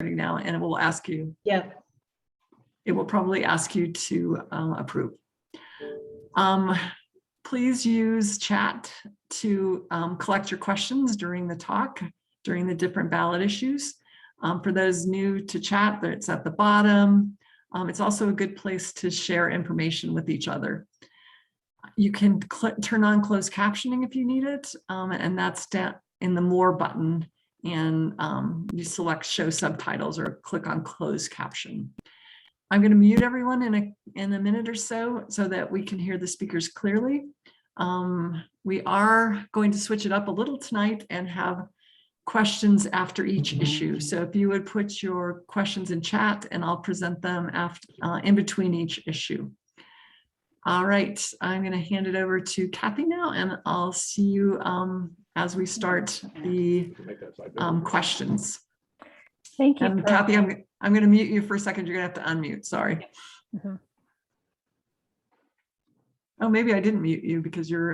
now, and it will ask you. Yeah. It will probably ask you to approve. Please use chat to collect your questions during the talk, during the different ballot issues. For those new to chat, it's at the bottom. It's also a good place to share information with each other. You can turn on closed captioning if you need it, and that's down in the More button, and you select Show Subtitles or click on Closed Caption. I'm going to mute everyone in a minute or so that we can hear the speakers clearly. We are going to switch it up a little tonight and have questions after each issue. So if you would put your questions in chat, and I'll present them after in between each issue. All right, I'm going to hand it over to Kathy now, and I'll see you as we start the questions. Thank you. And Kathy, I'm going to mute you for a second. You're going to have to unmute. Sorry. Mm-hmm. Oh, maybe I didn't mute you because you're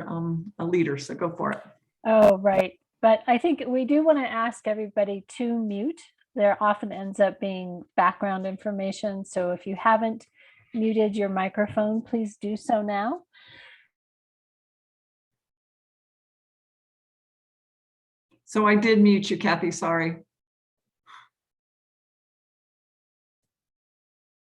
a leader, so go for it. Oh, right. But I think we do want to ask everybody to mute. There often ends up being background information. So if you haven't muted your microphone, please do so now. So I did mute you, Kathy, sorry.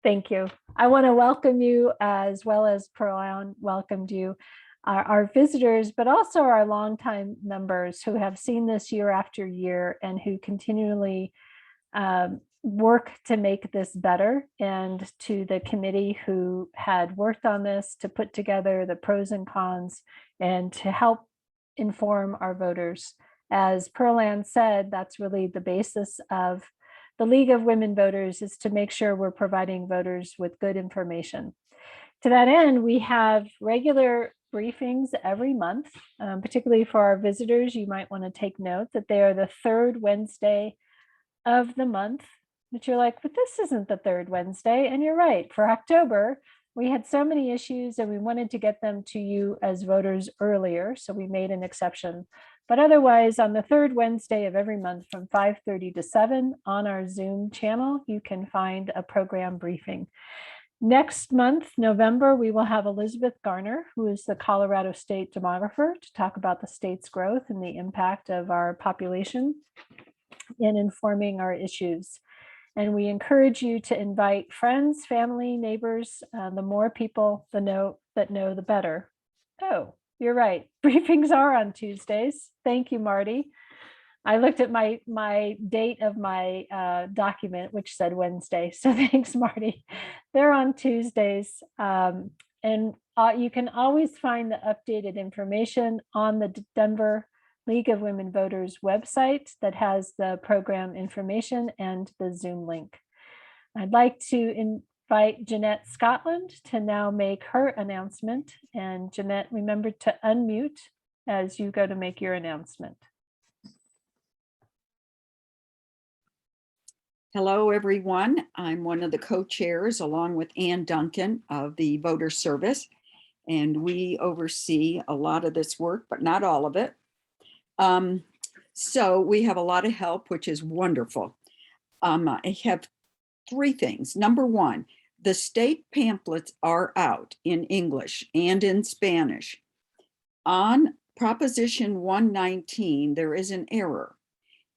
Thank you. I want to welcome you, as well as Pearl welcomed you, our visitors, but also our longtime members who have seen this year after year and who continually work to make this better, and to the committee who had worked on this to put together the pros and cons and to help inform our voters. As Pearl Ann said, that's really the basis of the League of Women Voters, is to make sure we're providing voters with good information. To that end, we have regular briefings every month, particularly for our visitors. You might want to take note that they are the third Wednesday of the month. But you're like, but this isn't the third Wednesday. And you're right. For October, we had so many issues and we wanted to get them to you as voters earlier. So we made an exception. But otherwise, on the third Wednesday of every month from 5:30 to 7 on our Zoom channel, you can find a program briefing. Next month, November, we will have Elizabeth Garner, who is the Colorado State demographer, to talk about the state's growth and the impact of our population in informing our issues. And we encourage you to invite friends, family, neighbors. The more people that know, the better. Oh, you're right. Briefings are on Tuesdays. Thank you, Marty. I looked at my date of my document, which said Wednesday. So thanks, Marty. They're on Tuesdays. And you can always find the updated information on the Denver League of Women Voters website that has the program information and the Zoom link. I'd like to invite Jeanette Scotland to now make her announcement. And Jeanette, remember to unmute as you go to make your announcement. Hello, everyone. I'm one of the co-chairs along with Ann Duncan of the Voter Service, and we oversee a lot of this work, but not all of it. So we have a lot of help, which is wonderful. I have three things. Number one, the state pamphlets are out in English and in Spanish. On Proposition 119, there is an error.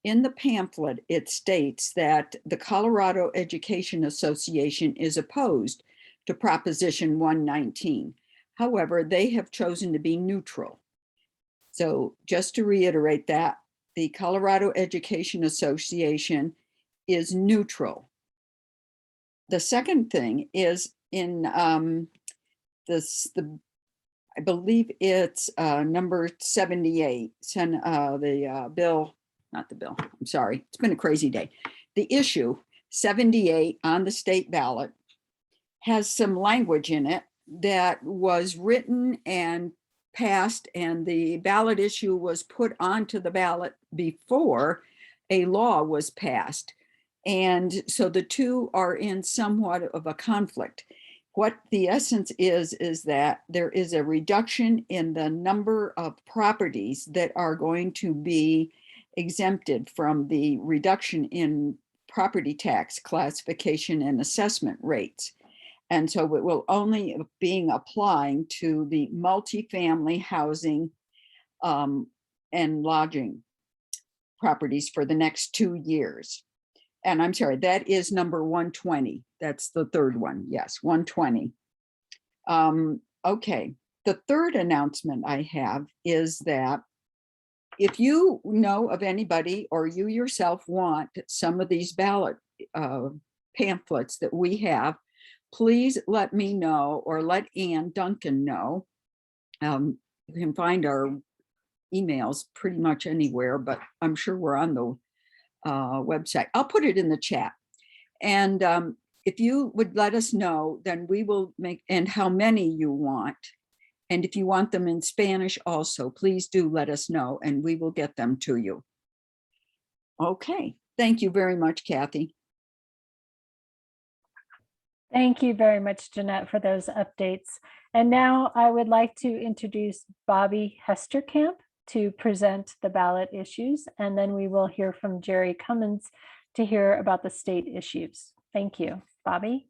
In the pamphlet, it states that the Colorado Education Association is opposed to Proposition 119. However, they have chosen to be neutral. So just to reiterate that, the Colorado Education Association is neutral. The second thing is in I believe it's number 78, I'm sorry, it's been a crazy day. The issue 78 on the state ballot has some language in it that was written and passed, and the ballot issue was put onto the ballot before a law was passed. And so the two are in somewhat of a conflict. What the essence is that there is a reduction in the number of properties that are going to be exempted from the reduction in property tax classification and assessment rates. And so it will only being applying to the multifamily housing and lodging properties for the next 2 years. And I'm sorry, that is number 120. That's the third one. Yes, 120. Okay, the third announcement I have is that if you know of anybody or you yourself want some of these ballot pamphlets that we have, please let me know or let Ann Duncan know. You can find our emails pretty much anywhere, but I'm sure we're on the website. I'll put it in the chat. And if you would let us know, then we will make, and how many you want. And if you want them in Spanish also, please do let us know and we will get them to you. Okay, thank you very much, Kathy. Thank you very much, Jeanette, for those updates. And now I would like to introduce Bobby Hesterkamp to present the ballot issues, and then we will hear from Jerry Cummins to hear about the state issues. Thank you. Bobby,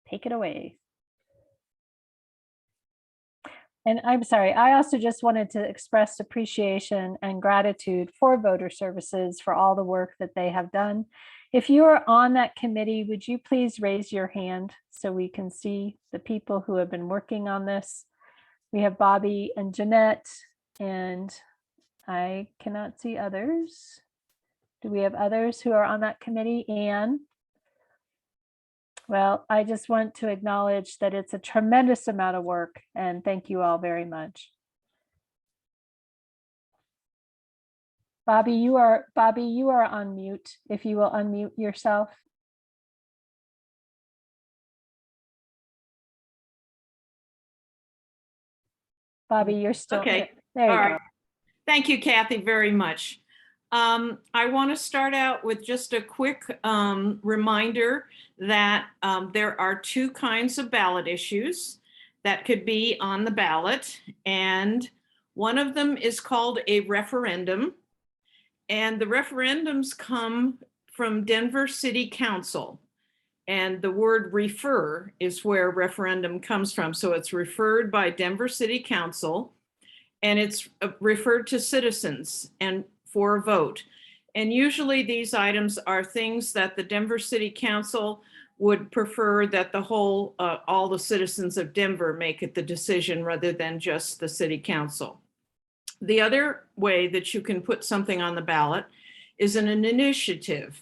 take it away. And I'm sorry, I also just wanted to express appreciation and gratitude for voter services for all the work that they have done. If you are on that committee, would you please raise your hand so we can see the people who have been working on this? We have Bobby and Jeanette, and I cannot see others. Do we have others who are on that committee? Anne? Well, I just want to acknowledge that it's a tremendous amount of work, and thank you all very much. Bobby, you are on mute. If you will unmute yourself. Bobby, you're still okay. There you All go. right. Thank you, Kathy, very much. I want to start out with just a quick reminder that there are two kinds of ballot issues that could be on the ballot, and one of them is called a referendum. And the referendums come from Denver City Council. And the word refer is where referendum comes from. So it's referred by Denver City Council, and it's referred to citizens and for a vote. And usually these items are things that the Denver City Council would prefer that the whole, all the citizens of Denver make it the decision rather than just the city council. The other way that you can put something on the ballot is an initiative.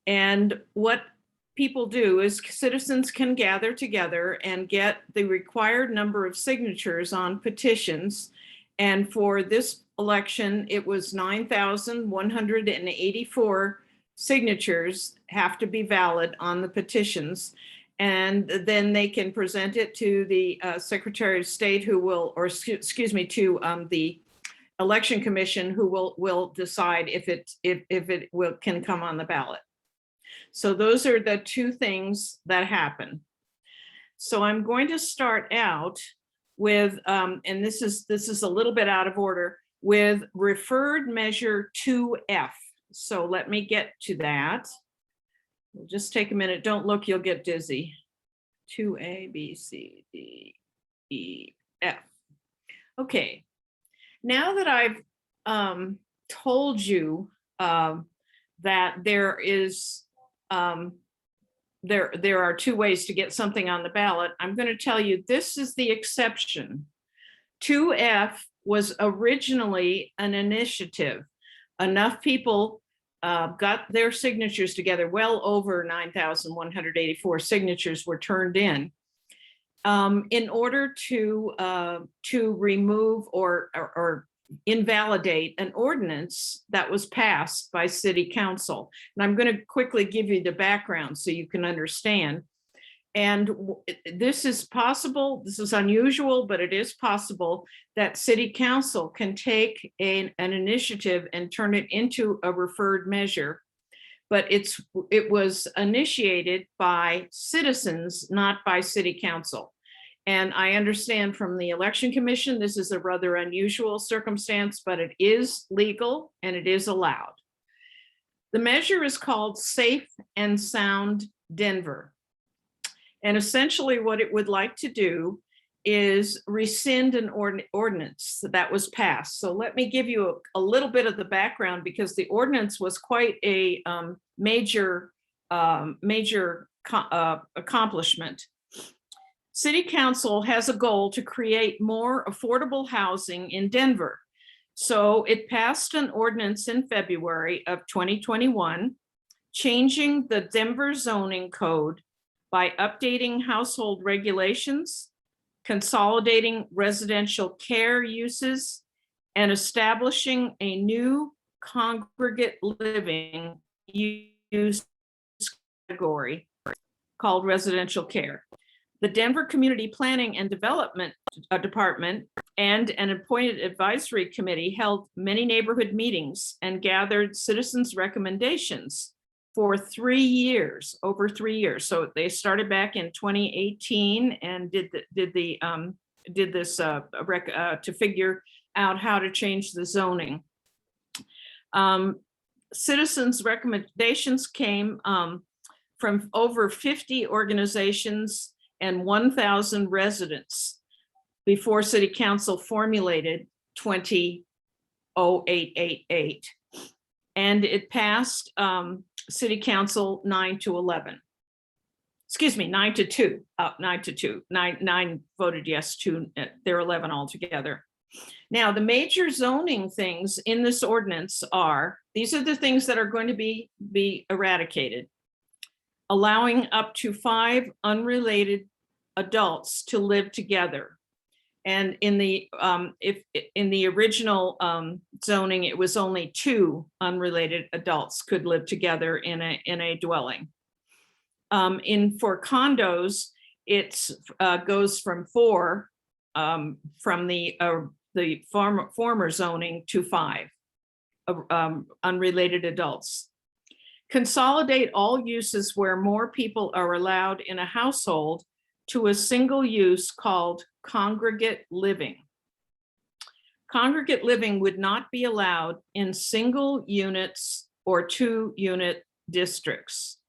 And what people do is citizens can gather together and get the required number of signatures on petitions. And for this election, it was 9,184 signatures have to be valid on the petitions. And then they can present it to the Secretary of State who will, or excuse me, to the Election Commission who will decide if it can come on the ballot. So those are the two things that happen. So I'm going to start out with, and this is a little bit out of order, with referred measure 2F. So let me get to that. We'll just take a minute. Don't look, you'll get dizzy. 2A, B, C, D, E, F. Okay. Now that I've told you that there is there are two ways to get something on the ballot, I'm going to tell you this is the exception. 2F was originally an initiative. Enough people got their signatures together, well over 9,184 signatures were turned in order to remove or invalidate an ordinance that was passed by city council. And I'm going to quickly give you the background so you can understand. And this is possible, this is unusual, but it is possible that city council can take an initiative and turn it into a referred measure. But it was initiated by citizens, not by city council. And I understand from the Election Commission, this is a rather unusual circumstance, but it is legal and it is allowed. The measure is called Safe and Sound Denver. And essentially what it would like to do is rescind an ordinance that was passed. So let me give you a little bit of the background, because the ordinance was quite a major accomplishment. City Council has a goal to create more affordable housing in Denver. So it passed an ordinance in February of 2021, changing the Denver zoning code by updating household regulations, consolidating residential care uses, and establishing a new congregate living use category called residential care. The Denver Community Planning and Development Department and an appointed advisory committee held many neighborhood meetings and gathered citizens' recommendations for 3 years, over 3 years. So they started back in 2018 and did this to figure out how to change the zoning. Citizens' recommendations came from over 50 organizations and 1,000 residents before City Council formulated 20-0888. And it passed City Council 9-11. Excuse me, 9-2, 9-2. Nine voted yes, 2, they're 11 altogether. Now, the major zoning things in this ordinance are, these are the things that are going to be eradicated. Allowing up to 5 unrelated adults to live together. And in the in the original zoning, it was only 2 unrelated adults could live together in a dwelling. For condos, it goes from 4 from the former zoning to 5 unrelated adults. Consolidate all uses where more people are allowed in a household to a single use called congregate living. Congregate living would not be allowed in single units or 2-unit districts.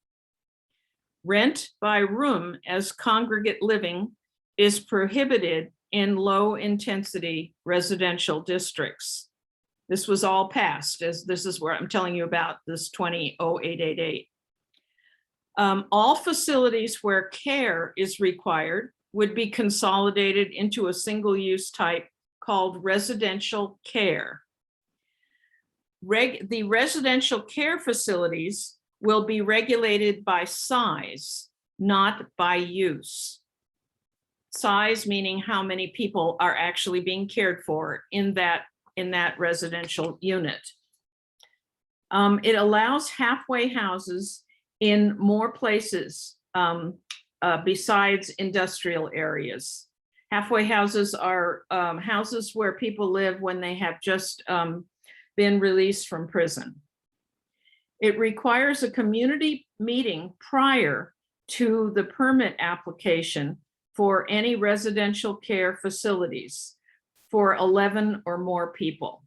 Rent by room as congregate living is prohibited in low-intensity residential districts. This was all passed, as this is where I'm telling you about this 20-0888. All facilities where care is required would be consolidated into a single-use type called residential care. The residential care facilities will be regulated by size, not by use. Size meaning how many people are actually being cared for in that residential unit. It allows halfway houses in more places besides industrial areas. Halfway houses are houses where people live when they have just been released from prison. It requires a community meeting prior to the permit application for any residential care facilities for 11 or more people.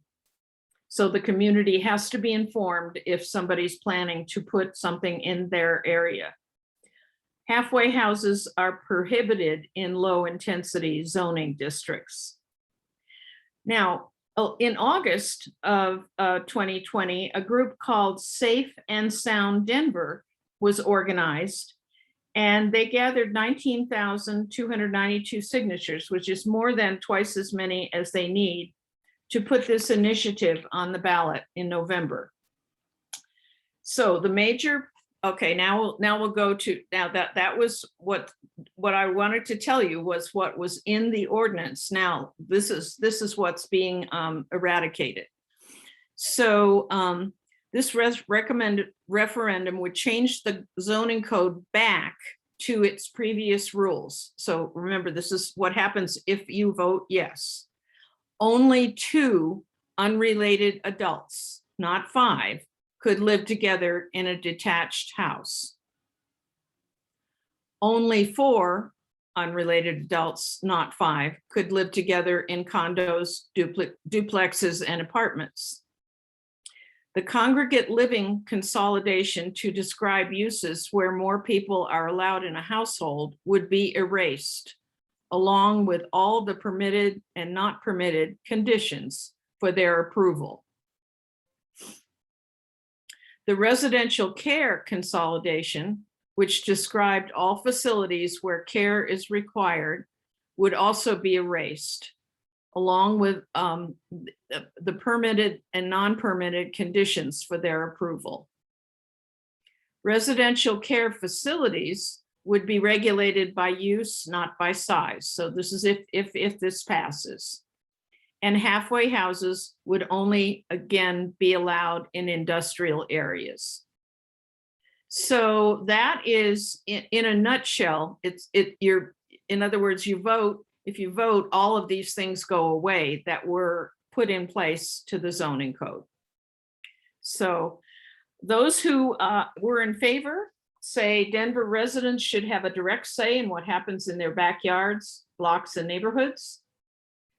So the community has to be informed if somebody's planning to put something in their area. Halfway houses are prohibited in low-intensity zoning districts. Now, in August of 2020, a group called Safe and Sound Denver was organized, and they gathered 19,292 signatures, which is more than twice as many as they need to put this initiative on the ballot in November. So the major, okay, now we'll go to, that was what I wanted to tell you was what was in the ordinance. Now this is what's being eradicated. So this recommended referendum would change the zoning code back to its previous rules. So remember, this is what happens if you vote yes. Only 2 unrelated adults, not 5, could live together in a detached house. Only 4 unrelated adults, not 5, could live together in condos, duplexes, and apartments. The congregate living consolidation to describe uses where more people are allowed in a household would be erased, along with all the permitted and not permitted conditions for their approval. The residential care consolidation, which described all facilities where care is required, would also be erased, along with the permitted and non-permitted conditions for their approval. Residential care facilities would be regulated by use, not by size. So this is if this passes. And halfway houses would only, again, be allowed in industrial areas. So that is, in a nutshell, in other words, you vote. If you vote, all of these things go away that were put in place to the zoning code. So those who were in favor say Denver residents should have a direct say in what happens in their backyards, blocks, and neighborhoods.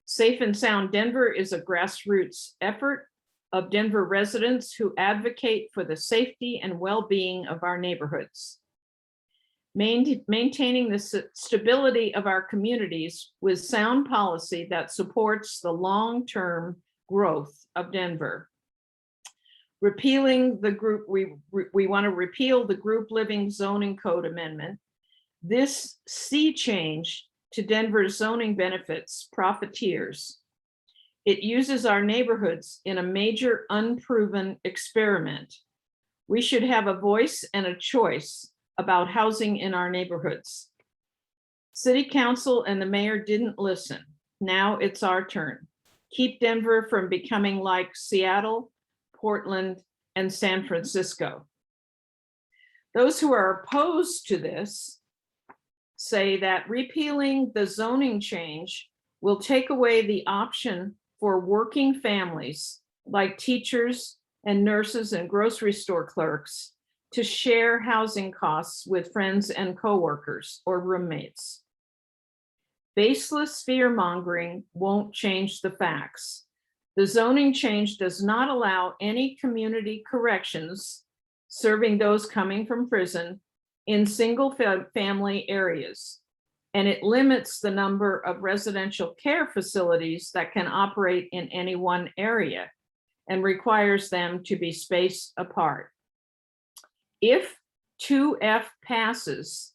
Safe and Sound Denver is a grassroots effort of Denver residents who advocate for the safety and well-being of our neighborhoods. Maintaining the stability of our communities with sound policy that supports the long-term growth of Denver. Repealing the group, we want to repeal the group living zoning code amendment. This sea change to Denver's zoning benefits profiteers. It uses our neighborhoods in a major unproven experiment. We should have a voice and a choice about housing in our neighborhoods. City Council and the mayor didn't listen. Now it's our turn. Keep Denver from becoming like Seattle, Portland, and San Francisco. Those who are opposed to this say that repealing the zoning change will take away the option for working families like teachers and nurses and grocery store clerks to share housing costs with friends and coworkers or roommates. Baseless fear-mongering won't change the facts. The zoning change does not allow any community corrections serving those coming from prison in single family areas, and it limits the number of residential care facilities that can operate in any one area and requires them to be spaced apart. If 2F passes,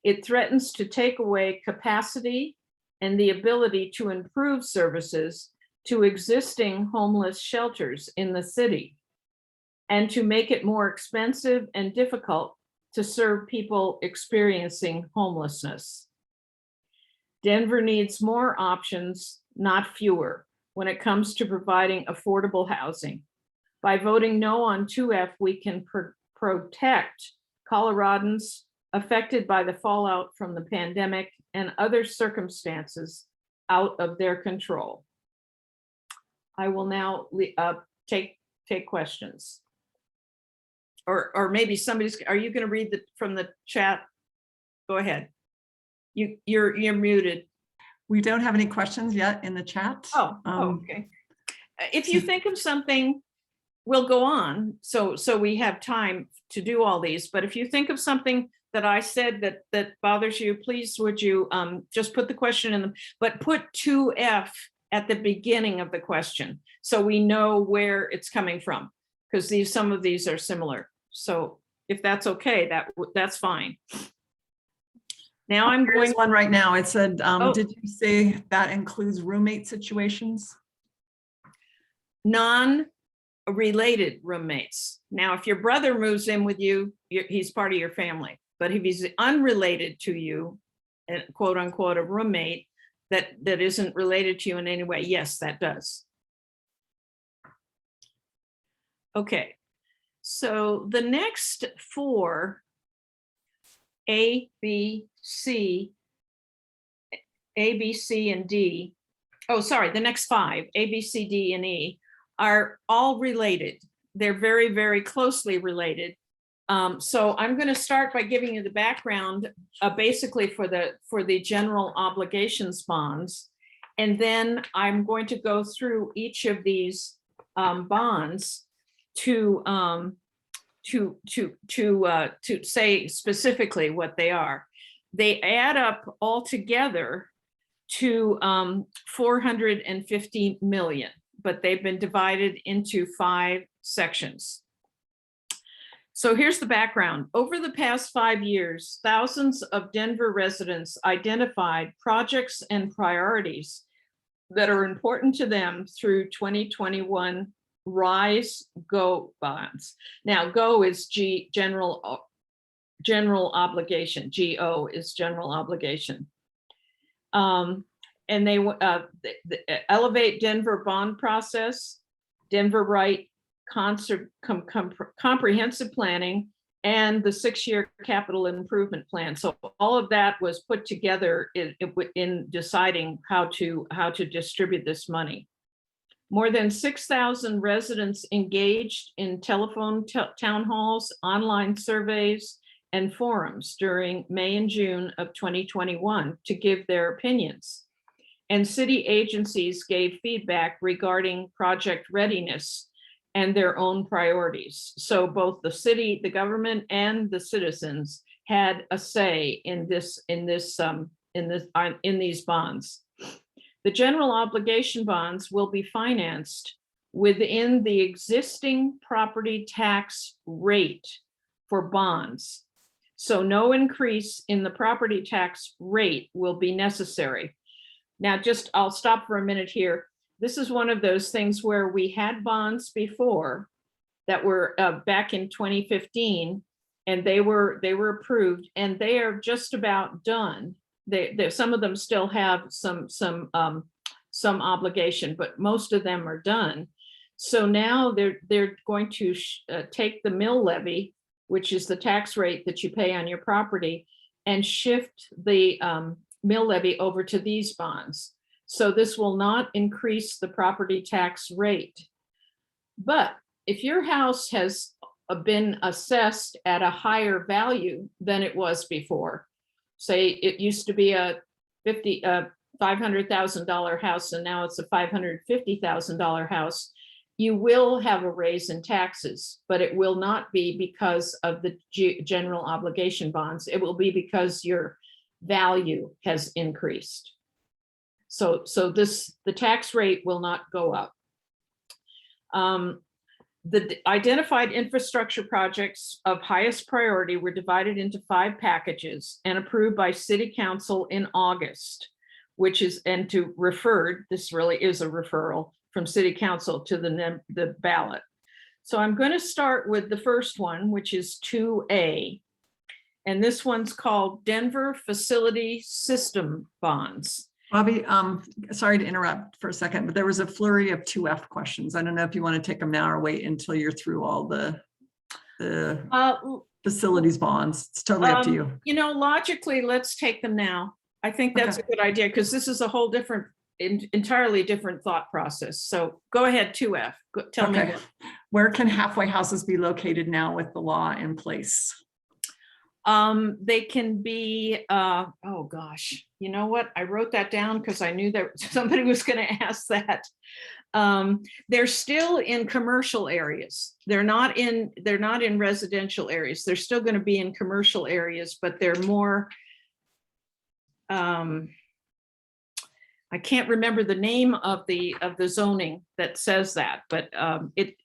it threatens to take away capacity and the ability to improve services to existing homeless shelters in the city, and to make it more expensive and difficult to serve people experiencing homelessness. Denver needs more options, not fewer, when it comes to providing affordable housing. By voting no on 2F, we can protect Coloradans affected by the fallout from the pandemic and other circumstances out of their control. I will now take questions. Or maybe somebody's, are you going to read from the chat? Go ahead. You're muted. We don't have any questions yet in the chat. Okay. If you think of something, we'll go on. So we have time to do all these. But if you think of something that I said that bothers you, please would you just put the question in but put 2F at the beginning of the question so we know where it's coming from, because some of these are similar. So if that's okay, that's fine. Now I'm There's going one right now. It said, did you say that includes roommate situations? Non-related roommates. Now, if your brother moves in with you, he's part of your family. But if he's unrelated to you, quote unquote, a roommate that isn't related to you in any way, yes, that does. Okay. So the next four, A, B, C, and D, the next five, A, B, C, D, and E, are all related. They're very, very closely related. So I'm going to start by giving you the background, basically for the general obligations bonds, and then I'm going to go through each of these bonds to say specifically what they are. They add up all together to 450 million, but they've been divided into 5 sections. So here's the background. Over the past 5 years, thousands of Denver residents identified projects and priorities that are important to them through 2021 RISE GO bonds. Now, GO is general obligation. GO is general obligation. And they the Elevate Denver bond process, Denver Right comprehensive planning, and the 6-year capital improvement plan. So all of that was put together in deciding how to distribute this money. More than 6,000 residents engaged in telephone town halls, online surveys, and forums during May and June of 2021 to give their opinions. And city agencies gave feedback regarding project readiness and their own priorities. So both the city, the government, and the citizens had a say in these bonds. The general obligation bonds will be financed within the existing property tax rate for bonds. So no increase in the property tax rate will be necessary. Now, I'll stop for a minute here. This is one of those things where we had bonds before that were back in 2015, and they were approved, and they are just about done. Some of them still have some obligation, but most of them are done. So now they're going to take the mill levy, which is the tax rate that you pay on your property, and shift the mill levy over to these bonds. So this will not increase the property tax rate. But if your house has been assessed at a higher value than it was before, say it used to be a $500,000 house and now it's a $550,000 house, you will have a raise in taxes, but it will not be because of the general obligation bonds. It will be because your value has increased. So the tax rate will not go up. The identified infrastructure projects of highest priority were divided into 5 packages and approved by City Council in August, this really is a referral from City Council to the ballot. So I'm going to start with the first one, which is 2A. And this one's called Denver Facility System Bonds. Bobby, sorry to interrupt for a second, but there was a flurry of 2F questions. I don't know if you want to take them now or wait until you're through all the facilities bonds. It's totally up to you. Logically, let's take them now. I think that's a good idea because this is a whole entirely different thought process. So go ahead, 2F. Tell me. Where can halfway houses be located now with the law in place? They can be, oh gosh, you know what? I wrote that down because I knew that somebody was going to ask that. They're still in commercial areas. They're not in residential areas. They're still going to be in commercial areas, but they're more, I can't remember the name of the zoning that says that, but it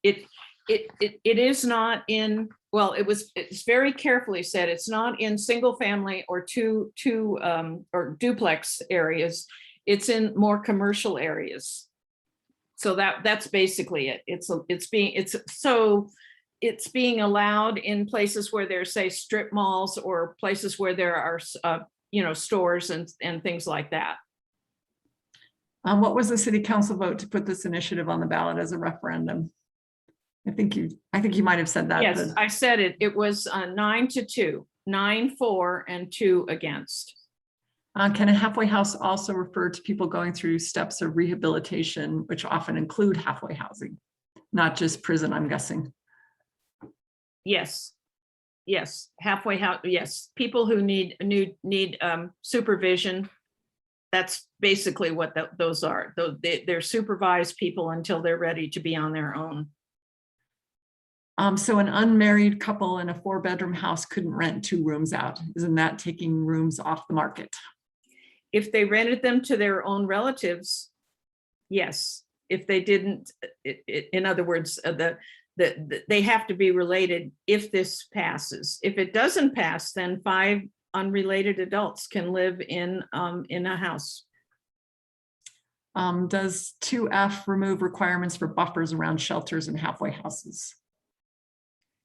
is not in, well, it's very carefully said, it's not in single family or two or duplex areas. It's in more commercial areas. So that's basically it. It's being allowed in places where there's, say, strip malls or places where there are stores and things like that. What was the City Council vote to put this initiative on the ballot as a referendum? I think you might have said that. Yes, I said it. It was 9-2, 9 for, and 2 against. Can a halfway house also refer to people going through steps of rehabilitation, which often include halfway housing, not just prison, I'm guessing? Yes. Halfway house. Yes. People who need supervision. That's basically what those are. They're supervised people until they're ready to be on their own. So an unmarried couple in a 4-bedroom house couldn't rent 2 rooms out. Isn't that taking rooms off the market? If they rented them to their own relatives, yes. If they didn't, in other words, they have to be related if this passes. If it doesn't pass, then 5 unrelated adults can live in a house. Does 2F remove requirements for buffers around shelters and halfway houses?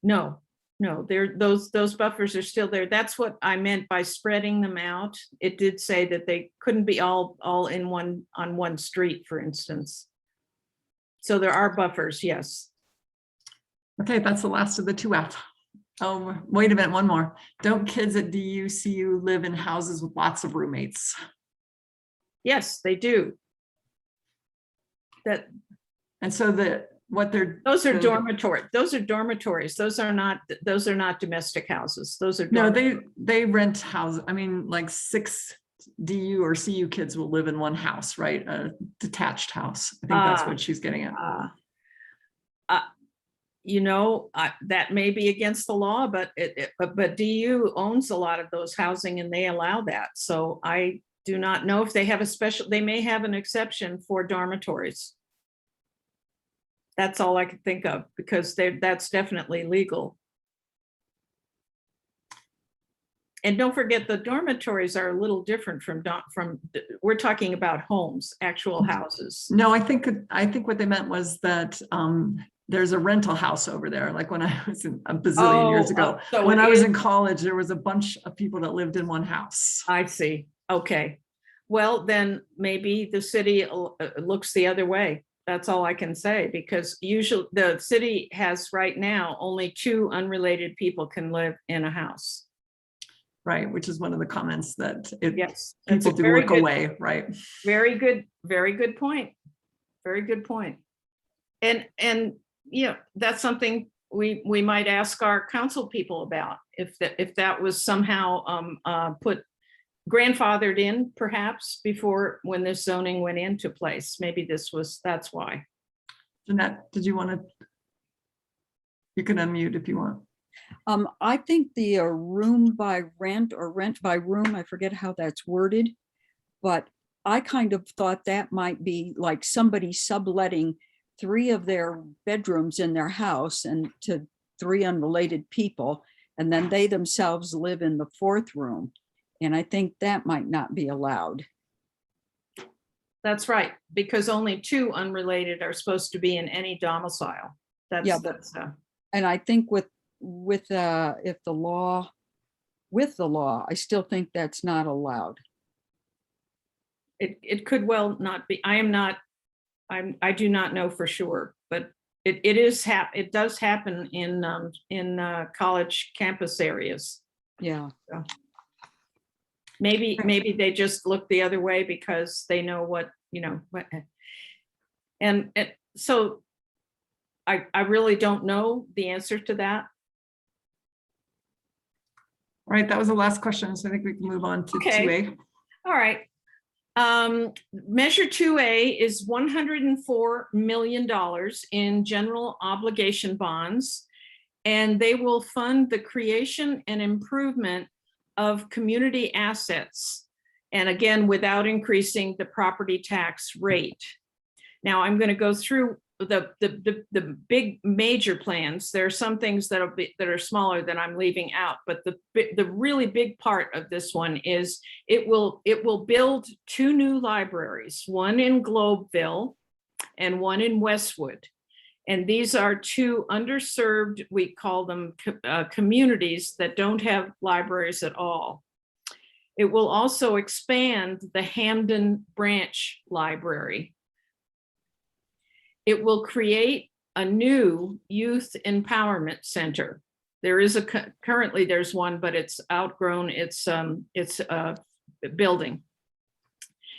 No, those buffers are still there. That's what I meant by spreading them out. It did say that they couldn't be all in on one street, for instance. So there are buffers, yes. Okay, that's the last of the 2F. Oh, wait a minute, one more. Don't kids at DUCU live in houses with lots of roommates? Yes, they do. And so those are dormitories. Those are not domestic houses. Those are no, they rent houses. I mean, like 6 DU or CU kids will live in one house, right? A detached house. I think that's what she's getting at. That may be against the law, but DU owns a lot of those housing and they allow that. So I do not know if they have they may have an exception for dormitories. That's all I can think of, because that's definitely legal. And don't forget, the dormitories are a little different from we're talking about homes, actual houses. No, I think what they meant was that there's a rental house over there. Like when I was a bazillion years ago, so when I was in college, there was a bunch of people that lived in one house. I see. Okay. Well, then maybe the city looks the other way. That's all I can say, because usually the city has right now only 2 unrelated people can live in a house. Right, which is one of the comments that yes, people do look away, right? Very good point. Very good point. And that's something we might ask our council people about, if that was somehow grandfathered in, perhaps before, when this zoning went into place. Maybe that's why. Jeanette, did you want to? You can unmute if you want. I think the room by rent or rent by room, I forget how that's worded, but I kind of thought that might be like somebody subletting 3 of their bedrooms in their house and to 3 unrelated people, and then they themselves live in the 4th room. And I think that might not be allowed. That's right, because only 2 unrelated are supposed to be in any domicile. And I think with the law, I still think that's not allowed. It could well not be. I do not know for sure, but it does happen in college campus areas. Yeah. So maybe they just look the other way because they know what. And so I really don't know the answer to that. All right, that was the last question, so I think we can move on to 2A. All right. Measure 2A is $104 million in general obligation bonds, and they will fund the creation and improvement of community assets, and again, without increasing the property tax rate. Now, I'm going to go through the big major plans. There are some things that are smaller that I'm leaving out, but the really big part of this one is it will build 2 new libraries, one in Globeville and one in Westwood. And these are 2 underserved, we call them communities that don't have libraries at all. It will also expand the Hamden Branch Library. It will create a new youth empowerment center. There is currently there's one, but it's outgrown its building.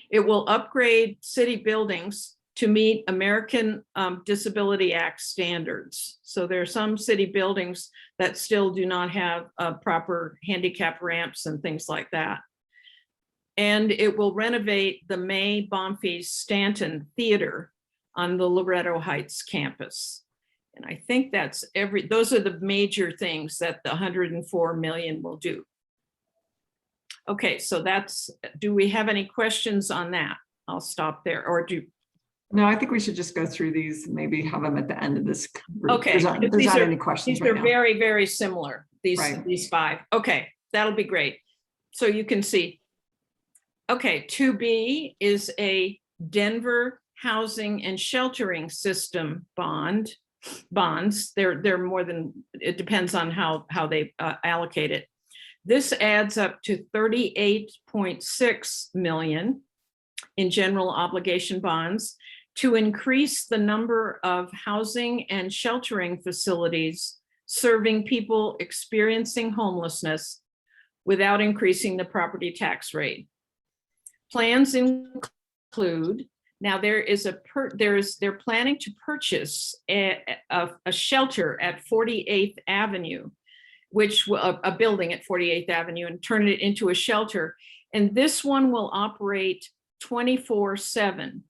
It will upgrade city buildings to meet American Disability Act standards. So there are some city buildings that still do not have proper handicap ramps and things like that. And it will renovate the May Bonfils Stanton Theater on the Loretto Heights campus. And I think that's those are the major things that the 104 million will do. Okay, so do we have any questions on that? I'll stop there, or No, I think we should just go through these, and maybe have them at the end of this group. Okay, There's not any questions these right are now. very, very similar, Right. these 5. Okay, that'll be great. So you can see. Okay, 2B is a Denver Housing and Sheltering System bonds. They're more than, it depends on how they allocate it. This adds up to 38.6 million in general obligation bonds to increase the number of housing and sheltering facilities serving people experiencing homelessness without increasing the property tax rate. Plans include, now they're planning to purchase a shelter at 48th Avenue, a building at 48th Avenue, and turn it into a shelter. And this one will operate 24/7.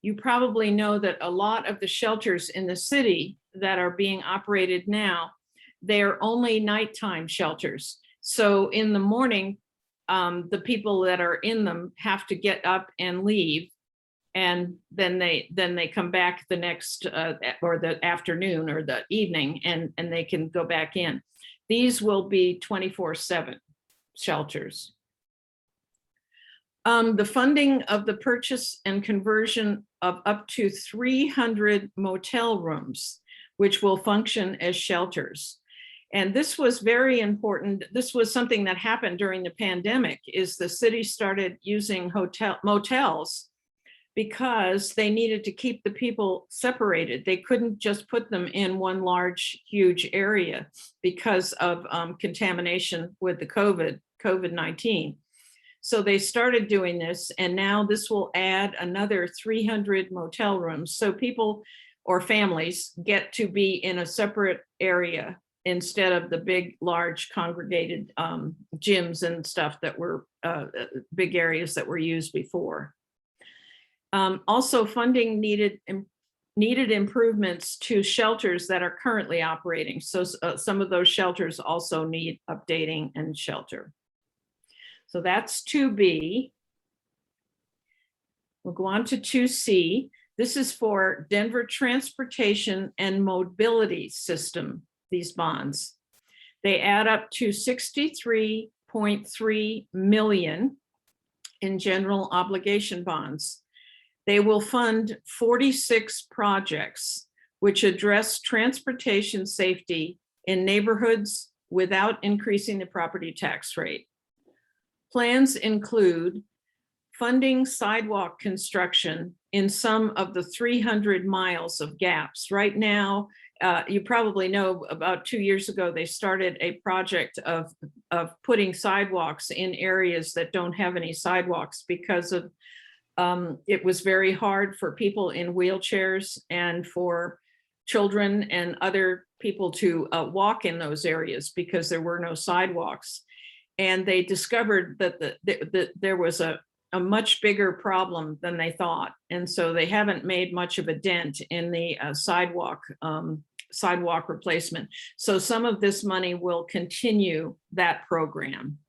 You probably know that a lot of the shelters in the city that are being operated now, they're only nighttime shelters. So in the morning, the people that are in them have to get up and leave, and then they come back the next or the afternoon or the evening, and they can go back in. These will be 24/7 shelters. The funding of the purchase and conversion of up to 300 motel rooms, which will function as shelters. And this was very important. This was something that happened during the pandemic, is the city started using motels because they needed to keep the people separated. They couldn't just put them in one large, huge area because of contamination with the COVID-19. So they started doing this, and now this will add another 300 motel rooms. So people or families get to be in a separate area instead of the big, large congregated gyms and stuff that were big areas that were used before. Also, funding needed improvements to shelters that are currently operating. So some of those shelters also need updating and shelter. So that's 2B. We'll go on to 2C. This is for Denver Transportation and Mobility System, these bonds. They add up to 63.3 million in general obligation bonds. They will fund 46 projects which address transportation safety in neighborhoods without increasing the property tax rate. Plans include funding sidewalk construction in some of the 300 miles of gaps. Right now, you probably know about 2 years ago, they started a project of putting sidewalks in areas that don't have any sidewalks because of it was very hard for people in wheelchairs and for children and other people to walk in those areas because there were no sidewalks. And they discovered that there was a much bigger problem than they thought. And so they haven't made much of a dent in the sidewalk replacement. So some of this money will continue that program.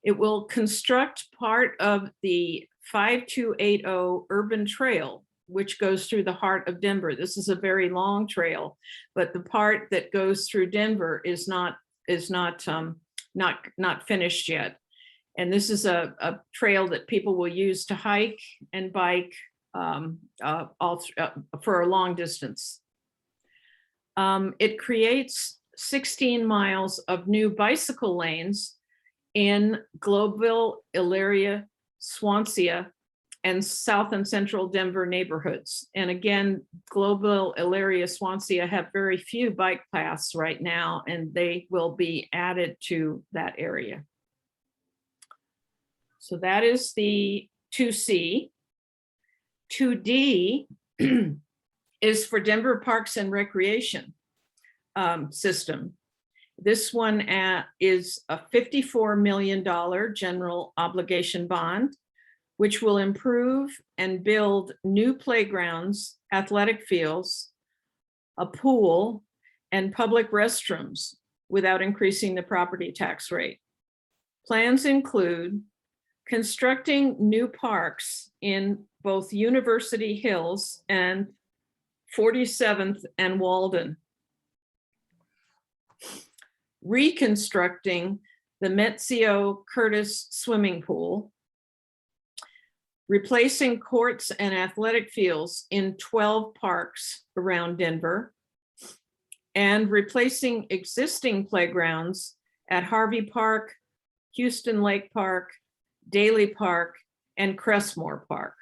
It will construct part of the 5280 urban trail, which goes through the heart of Denver. This is a very long trail, but the part that goes through Denver is not finished yet. And this is a trail that people will use to hike and bike for a long distance. It creates 16 miles of new bicycle lanes in Globeville, Elyria, Swansea, and South and Central Denver neighborhoods. And again, Globeville, Elyria, Swansea have very few bike paths right now, and they will be added to that area. So that is the 2C. 2D is for Denver Parks and Recreation system. This one is a $54 million general obligation bond, which will improve and build new playgrounds, athletic fields, a pool, and public restrooms without increasing the property tax rate. Plans include constructing new parks in both University Hills and 47th and Walden. Reconstructing the Metzio Curtis swimming pool. Replacing courts and athletic fields in 12 parks around Denver. And replacing existing playgrounds at Harvey Park, Houston Lake Park, Daly Park, and Crestmore Park.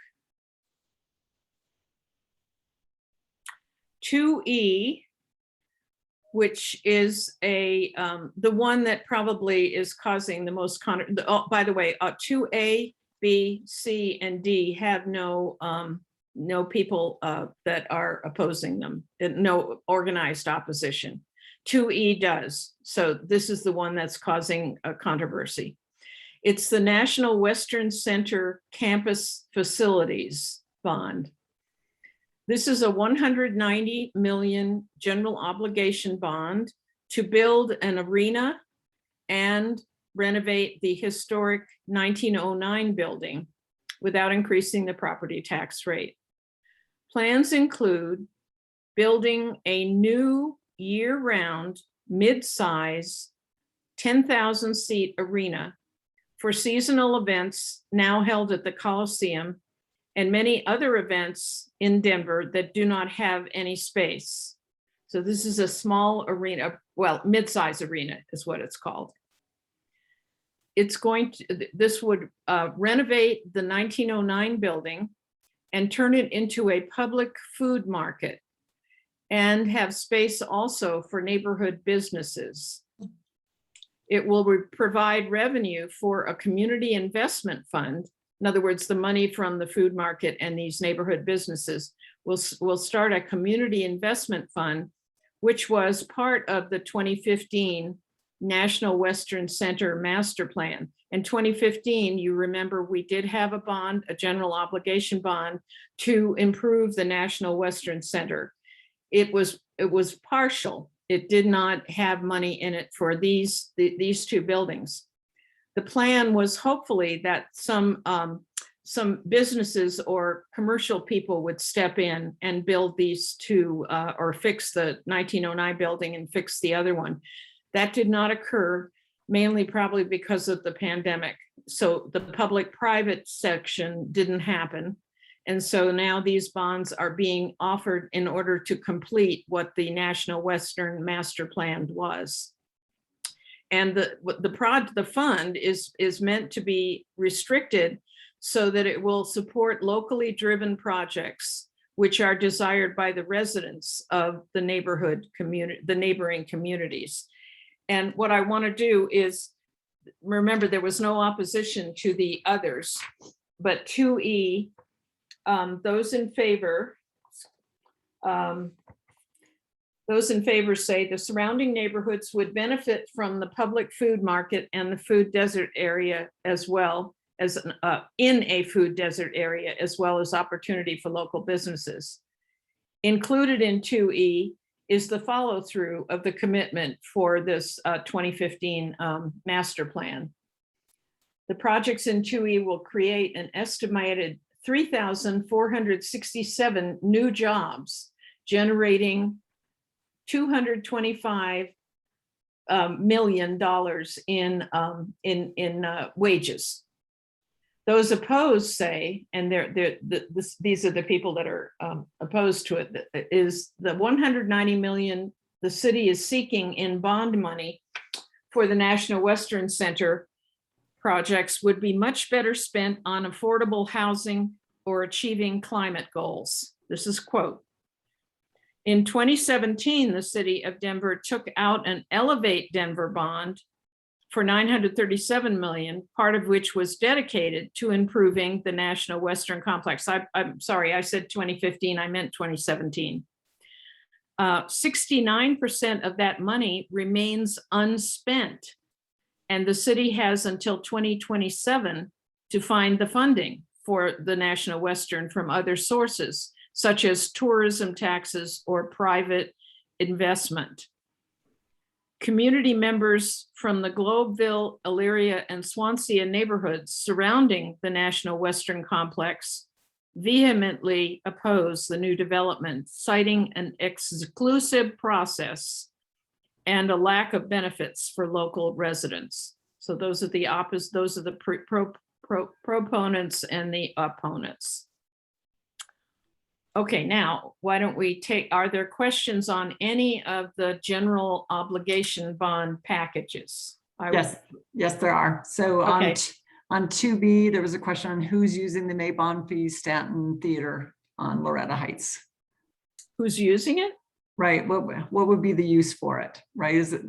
2E, which is the one that probably is causing the most by the way, 2A, B, C, and D have no people that are opposing them, no organized opposition. 2E does. So this is the one that's causing a controversy. It's the National Western Center Campus Facilities Bond. This is a 190 million general obligation bond to build an arena and renovate the historic 1909 building without increasing the property tax rate. Plans include building a new year-round, mid-size, 10,000 seat arena for seasonal events now held at the Coliseum and many other events in Denver that do not have any space. So this is a small arena, well, mid-size arena is what it's called. This would renovate the 1909 building and turn it into a public food market and have space also for neighborhood businesses. It will provide revenue for a community investment fund. In other words, the money from the food market and these neighborhood businesses will start a community investment fund, which was part of the 2015 National Western Center Master Plan. In 2015, you remember we did have a bond, a general obligation bond to improve the National Western Center. It was partial. It did not have money in it for these two buildings. The plan was hopefully that some businesses or commercial people would step in and build these two or fix the 1909 building and fix the other one. That did not occur, mainly probably because of the pandemic. So the public-private section didn't happen. And so now these bonds are being offered in order to complete what the National Western Master Plan was. And the fund is meant to be restricted so that it will support locally driven projects which are desired by the residents of the neighborhood community, the neighboring communities. And what I want to do is, remember, there was no opposition to the others, but 2E, those in favor say the surrounding neighborhoods would benefit from the public food market and the food desert area, as well as in a food desert area, as well as opportunity for local businesses. Included in 2E is the follow through of the commitment for this 2015 master plan. The projects in 2E will create an estimated 3,467 new jobs, generating $225 million in wages. Those opposed say, and these are the people that are opposed to it, is the 190 million the city is seeking in bond money for the National Western Center projects would be much better spent on affordable housing or achieving climate goals. This is quote. In 2017, the city of Denver took out an Elevate Denver bond for $937 million, part of which was dedicated to improving the National Western Complex. I'm sorry, I said 2015, I meant 2017. 69% of that money remains unspent, and the city has until 2027 to find the funding for the National Western from other sources. such as tourism taxes or private investment. Community members from the Globeville, Elyria, and Swansea neighborhoods surrounding the National Western Complex vehemently oppose the new development, citing an exclusive process and a lack of benefits for local residents. So those are the opposite, those are the proponents and the opponents. Okay, now, why don't we are there questions on any of the general obligation bond packages? Yes, there are. So Okay. on 2B, there was a question on who's using the May bond fee Stanton Theater on Loretta Heights. Who's using it? Right, what would be the use for it, right? Is it?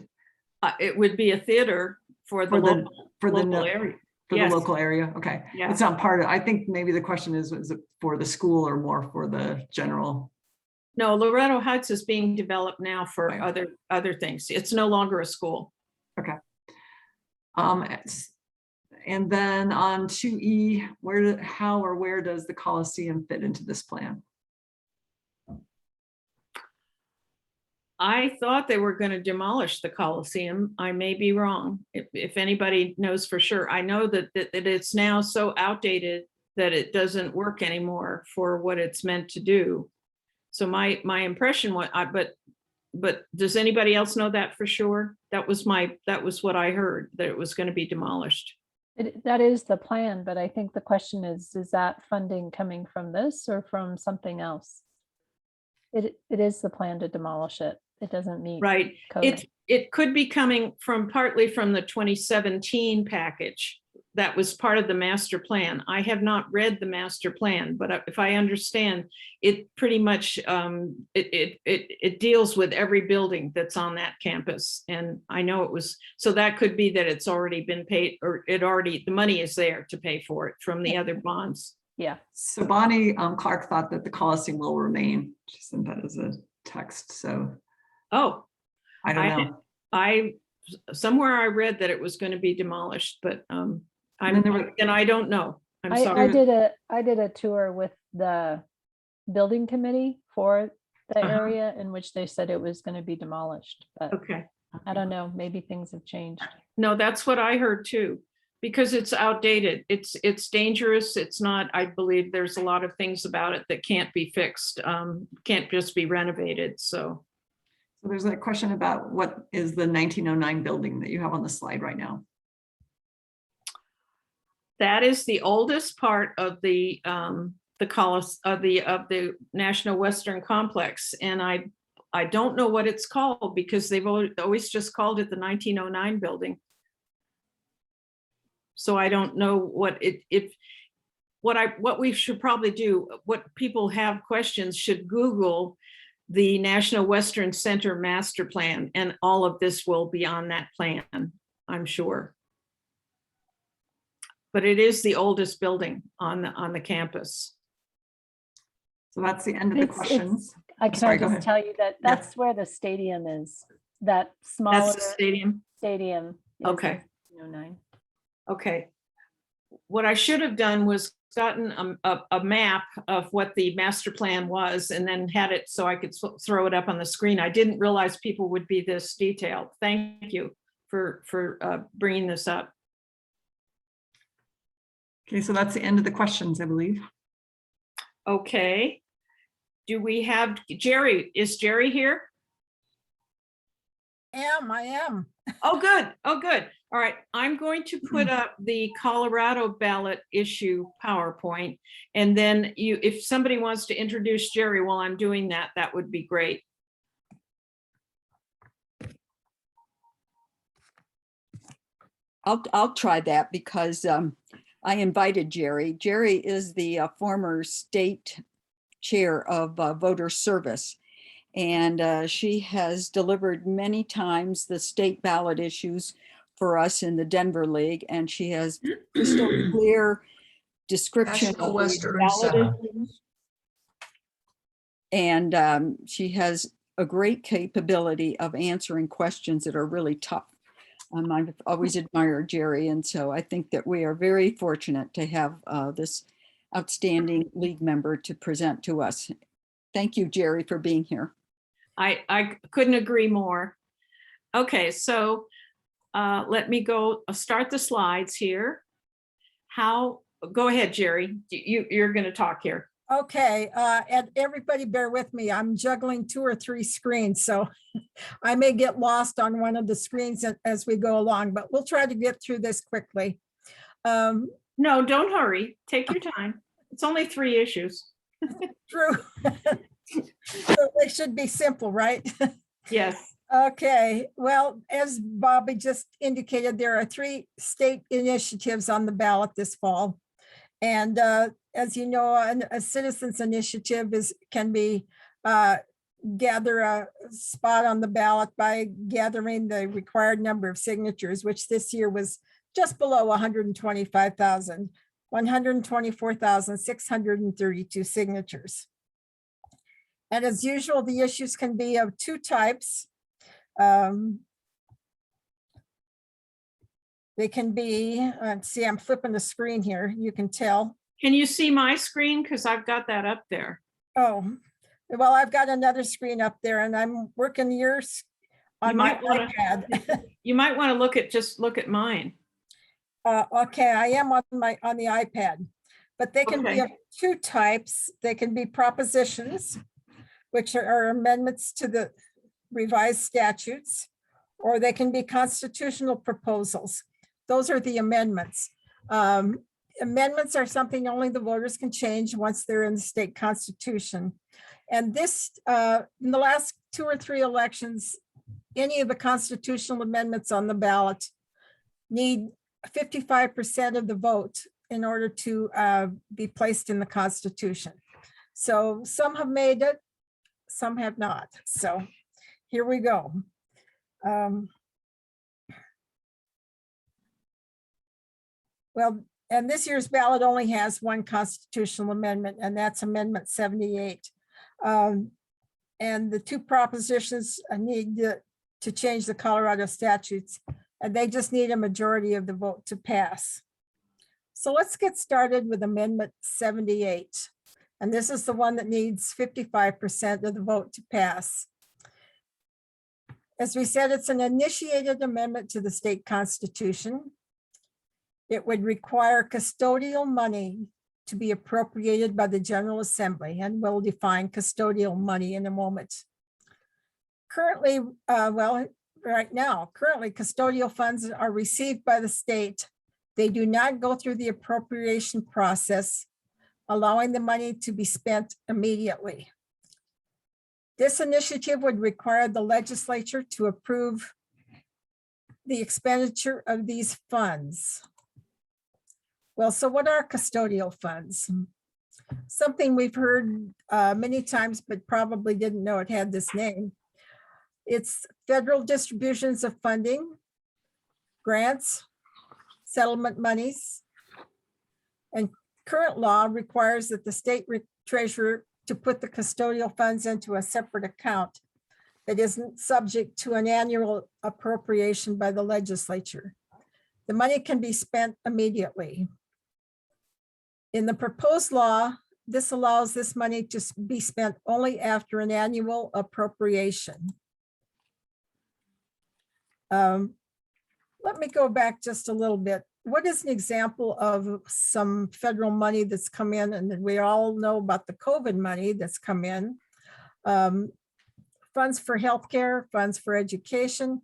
It would be a theater for the local area. For the local area, okay. Yeah. It's not part of, I think maybe the question is it for the school or more for the general? No, Loretto Heights is being developed now for Right. other things. It's no longer a school. Okay. And then on 2E, how or where does the Coliseum fit into this plan? I thought they were going to demolish the Coliseum. I may be wrong. If anybody knows for sure, I know that it's now so outdated that it doesn't work anymore for what it's meant to do. So my impression was, but does anybody else know that for sure? That was what I heard, that it was going to be demolished. That is the plan, but I think the question is that funding coming from this or from something else? It is the plan to demolish it. It doesn't meet Right. code. It could be coming partly from the 2017 package. That was part of the master plan. I have not read the master plan, but if I understand, it pretty much it deals with every building that's on that campus. And I know it was, so that could be that it's already been paid, or the money is there to pay for it from the other bonds. Yeah. So Bonnie Clark thought that the Coliseum will remain. She sent that as a text. So oh, I don't know. I somewhere I read that it was going to be demolished, but I don't know. I'm sorry. I did a tour with the building committee for the area in which they said it was going to be demolished. But okay. I don't know. Maybe things have changed. No, that's what I heard too, because it's outdated. It's dangerous. It's not, I believe there's a lot of things about it that can't be fixed, can't just be renovated. So there's a question about what is the 1909 building that you have on the slide right now? that is the oldest part of the National Western Complex. And I don't know what it's called because they've always just called it the 1909 building. So I don't know what we should probably do. What people have questions should Google the National Western Center Master Plan, and all of this will be on that plan, I'm sure. But it is the oldest building on the campus. So that's the end of the questions. I can just tell you that that's where the stadium is. That smaller That's the stadium. Stadium. Okay. 1909. Okay. What I should have done was gotten a map of what the master plan was and then had it so I could throw it up on the screen. I didn't realize people would be this detailed. Thank you for bringing this up. Okay, so that's the end of the questions, I believe. Okay. Do we have Jerry? Is Jerry here? I am. Oh, good. Oh, good. All right. I'm going to put up the Colorado ballot issue PowerPoint. And then if somebody wants to introduce Jerry while I'm doing that, that would be great. I'll try that because I invited Jerry. Jerry is the former state chair of voter service. And she has delivered many times the state ballot issues for us in the Denver League. And she has crystal clear description National of Western ballot Center. issues. And she has a great capability of answering questions that are really tough. I've always admired Jerry. And so I think that we are very fortunate to have this outstanding league member to present to us. Thank you, Jerry, for being here. I couldn't agree more. Okay, so let me go start the slides here. Go ahead, Jerry. You're going to talk here. Okay, and everybody bear with me. I'm juggling 2 or 3 screens, so I may get lost on one of the screens as we go along, but we'll try to get through this quickly. No, don't hurry. Take your time. It's only 3 issues. True. So they should be simple, right? Yes. Okay, well, as Bobby just indicated, there are 3 state initiatives on the ballot this fall. And as you know, a citizens initiative can be gather a spot on the ballot by gathering the required number of signatures, which this year was just below 125,000, 124,632 signatures. And as usual, the issues can be of 2 types. They can be, see, I'm flipping the screen here. You can tell. Can you see my screen? Because I've got that up there. Oh, well, I've got another screen up there and I'm working yours on my iPad. You might want to look at mine. Okay, I am on the iPad, but they can be of 2 types. They can be propositions, which are amendments to the revised statutes, or they can be constitutional proposals. Those are the amendments. Amendments are something only the voters can change once they're in the state constitution. And this, in the last 2 or 3 elections, any of the constitutional amendments on the ballot need 55% of the vote in order to be placed in the Constitution. So some have made it, some have not. So here we go. Well, and this year's ballot only has 1 constitutional amendment, and that's Amendment 78. And the 2 propositions need to change the Colorado statutes, and they just need a majority of the vote to pass. So let's get started with Amendment 78. And this is the one that needs 55% of the vote to pass. As we said, it's an initiated amendment to the state constitution. It would require custodial money to be appropriated by the General Assembly, and we'll define custodial money in a moment. Currently, right now, custodial funds are received by the state. They do not go through the appropriation process, allowing the money to be spent immediately. This initiative would require the legislature to approve the expenditure of these funds. Well, so what are custodial funds? Something we've heard many times, but probably didn't know it had this name. It's federal distributions of funding, grants, settlement monies, and current law requires that the state treasurer to put the custodial funds into a separate account that isn't subject to an annual appropriation by the legislature. The money can be spent immediately. In the proposed law, this allows this money to be spent only after an annual appropriation. Let me go back just a little bit. What is an example of some federal money that's come in? And we all know about the COVID money that's come in. Funds for healthcare, funds for education,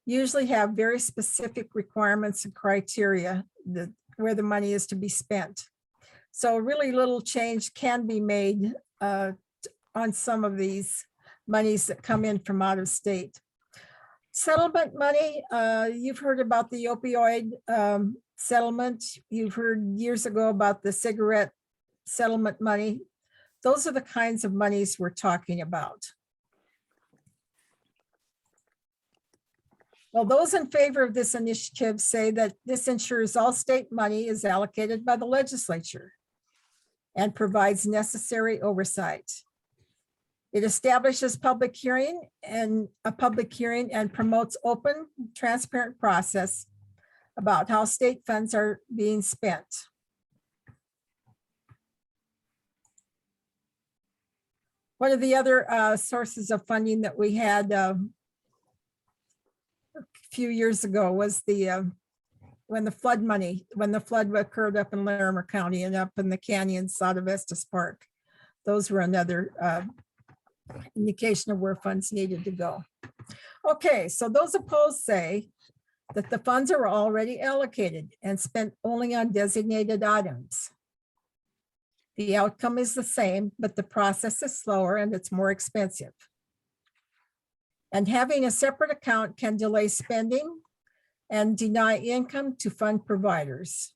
usually have very specific requirements and criteria where the money is to be spent. So really little change can be made on some of these monies that come in from out of state. Settlement money, you've heard about the opioid settlement. You've heard years ago about the cigarette settlement money. Those are the kinds of monies we're talking about. Well, those in favor of this initiative say that this ensures all state money is allocated by the legislature and provides necessary oversight. It establishes public hearing and promotes open, transparent process about how state funds are being spent. One of the other sources of funding that we had a few years ago was the when the flood occurred up in Larimer County and up in the canyons out of Estes Park. Those were another indication of where funds needed to go. Okay, so those opposed say that the funds are already allocated and spent only on designated items. The outcome is the same, but the process is slower and it's more expensive. And having a separate account can delay spending and deny income to fund providers.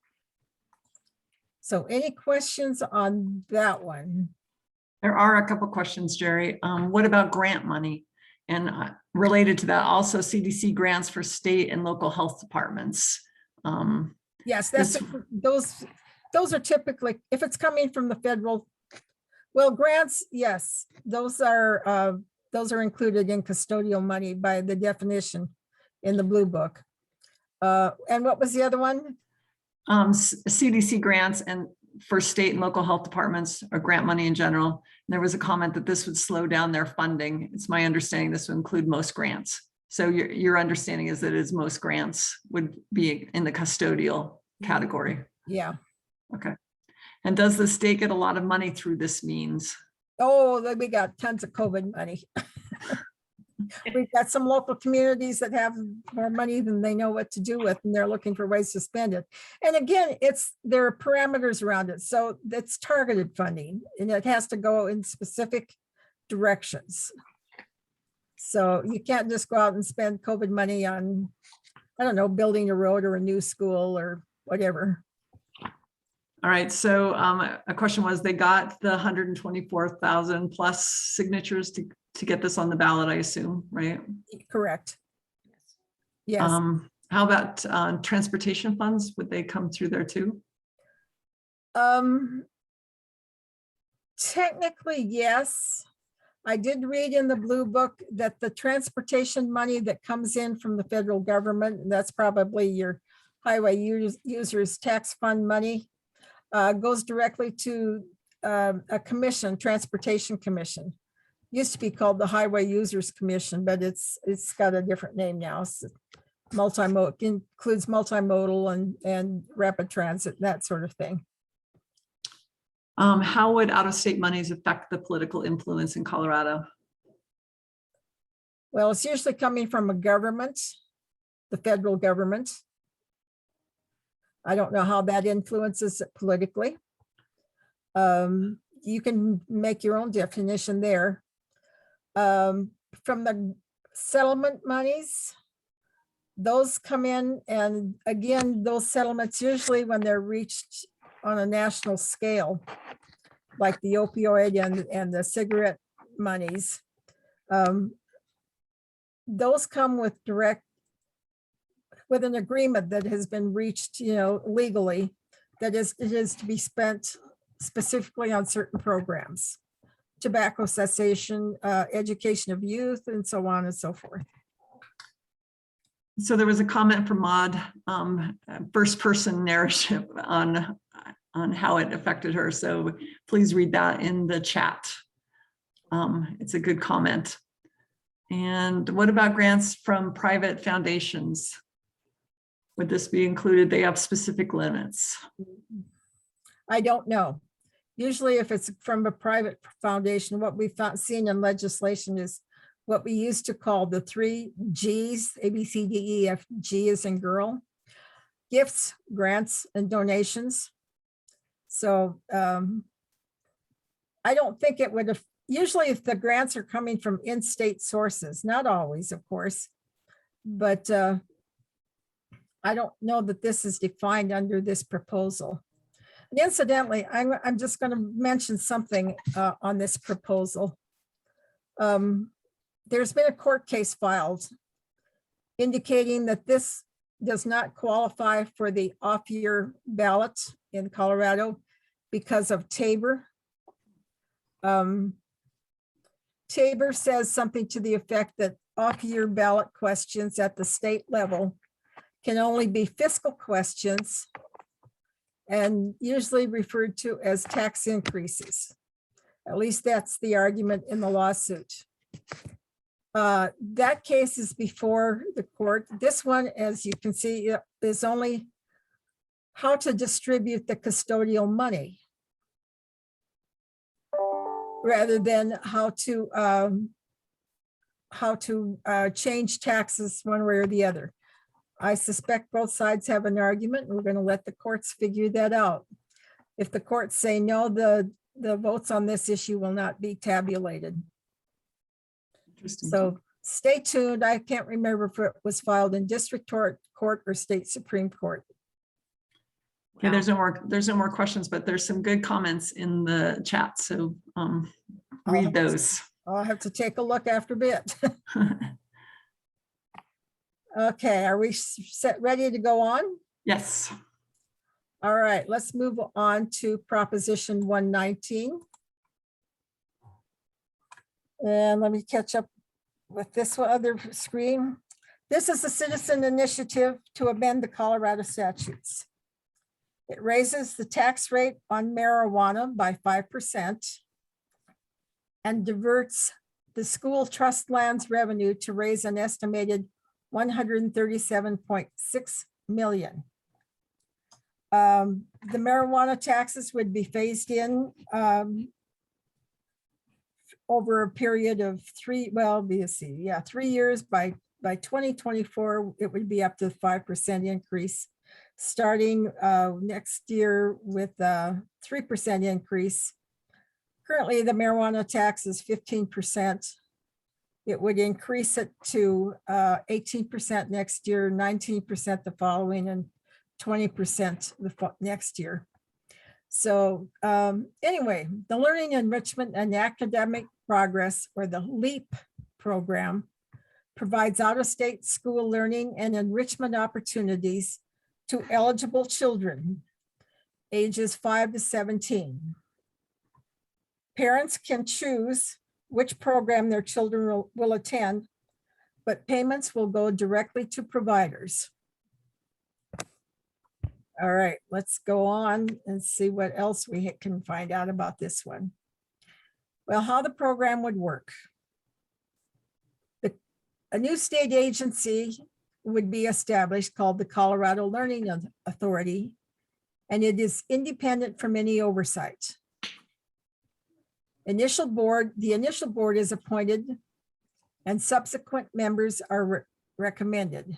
So any questions on that one? There are a couple questions, Jerry. What about grant money? And related to that, also CDC grants for state and local health departments. Yes, that's those are typically, if it's coming from the federal, well, grants, yes, those are included in custodial money by the definition in the Blue Book. And what was the other one? CDC grants and for state and local health departments, or grant money in general. And there was a comment that this would slow down their funding. It's my understanding this would include most grants. So your understanding is that is most grants would be in the custodial category. Yeah. Okay. And does the state get a lot of money through this means? Oh, we got tons of COVID money. We've got some local communities that have more money than they know what to do with, and they're looking for ways to spend it. And again, there are parameters around it. So it's targeted funding and it has to go in specific directions. So you can't just go out and spend COVID money on, I don't know, building a road or a new school or whatever. All right, so a question was, they got the 124,000 plus signatures to get this on the ballot, I assume, right? Correct. Yes. How about transportation funds? Would they come through there too? Technically, yes. I did read in the Blue Book that the transportation money that comes in from the federal government, and that's probably your highway users tax fund money, goes directly to a commission, transportation commission. Used to be called the Highway Users Commission, but it's got a different name now. It's includes multimodal and rapid transit, that sort of thing. How would out-of-state monies affect the political influence in Colorado? Well, it's usually coming from a government, the federal government. I don't know how that influences it politically. You can make your own definition there. From the settlement monies, those come in, and again, those settlements usually when they're reached on a national scale, like the opioid and the cigarette monies, those come with an agreement that has been reached, legally, that it is to be spent specifically on certain programs, tobacco cessation, education of youth, and so on and so forth. So there was a comment from Maud, first person narrative on how it affected her. So please read that in the chat. It's a good comment. And what about grants from private foundations? Would this be included? They have specific limits. I don't know. Usually if it's from a private foundation, what we've seen in legislation is what we used to call the 3 G's, A, B, C, D, E, F, G as in girl: gifts, grants, and donations. So I don't think it would have, usually if the grants are coming from in-state sources, not always, of course, but I don't know that this is defined under this proposal. And incidentally, I'm just going to mention something on this proposal. There's been a court case filed indicating that this does not qualify for the off-year ballot in Colorado because of Tabor. Tabor says something to the effect that off-year ballot questions at the state level can only be fiscal questions and usually referred to as tax increases. At least that's the argument in the lawsuit. That case is before the court. This one, as you can see, is only how to distribute the custodial money rather than how to change taxes one way or the other. I suspect both sides have an argument. We're going to let the courts figure that out. If the courts say no, the votes on this issue will not be tabulated. Interesting. So stay tuned. I can't remember if it was filed in district court or state Supreme Court. Okay, there's no more questions, but there's some good comments in the chat. So read those. I'll have to take a look after a bit. Okay, are we ready to go on? Yes. All right, let's move on to Proposition 119. And let me catch up with this other screen. This is a citizen initiative to amend the Colorado statutes. It raises the tax rate on marijuana by 5% and diverts the school trust lands revenue to raise an estimated $137.6 million. The marijuana taxes would be phased in over a period of 3 years. By 2024, it would be up to 5% increase, starting next year with a 3% increase. Currently, the marijuana tax is 15%. It would increase it to 18% next year, 19% the following, and 20% the next year. So anyway, the Learning Enrichment and Academic Progress, or the LEAP program, provides out-of-state school learning and enrichment opportunities to eligible children ages 5 to 17. Parents can choose which program their children will attend, but payments will go directly to providers. All right, let's go on and see what else we can find out about this one. Well, how the program would work. A new state agency would be established called the Colorado Learning Authority, and it is independent from any oversight. The initial board is appointed and subsequent members are recommended.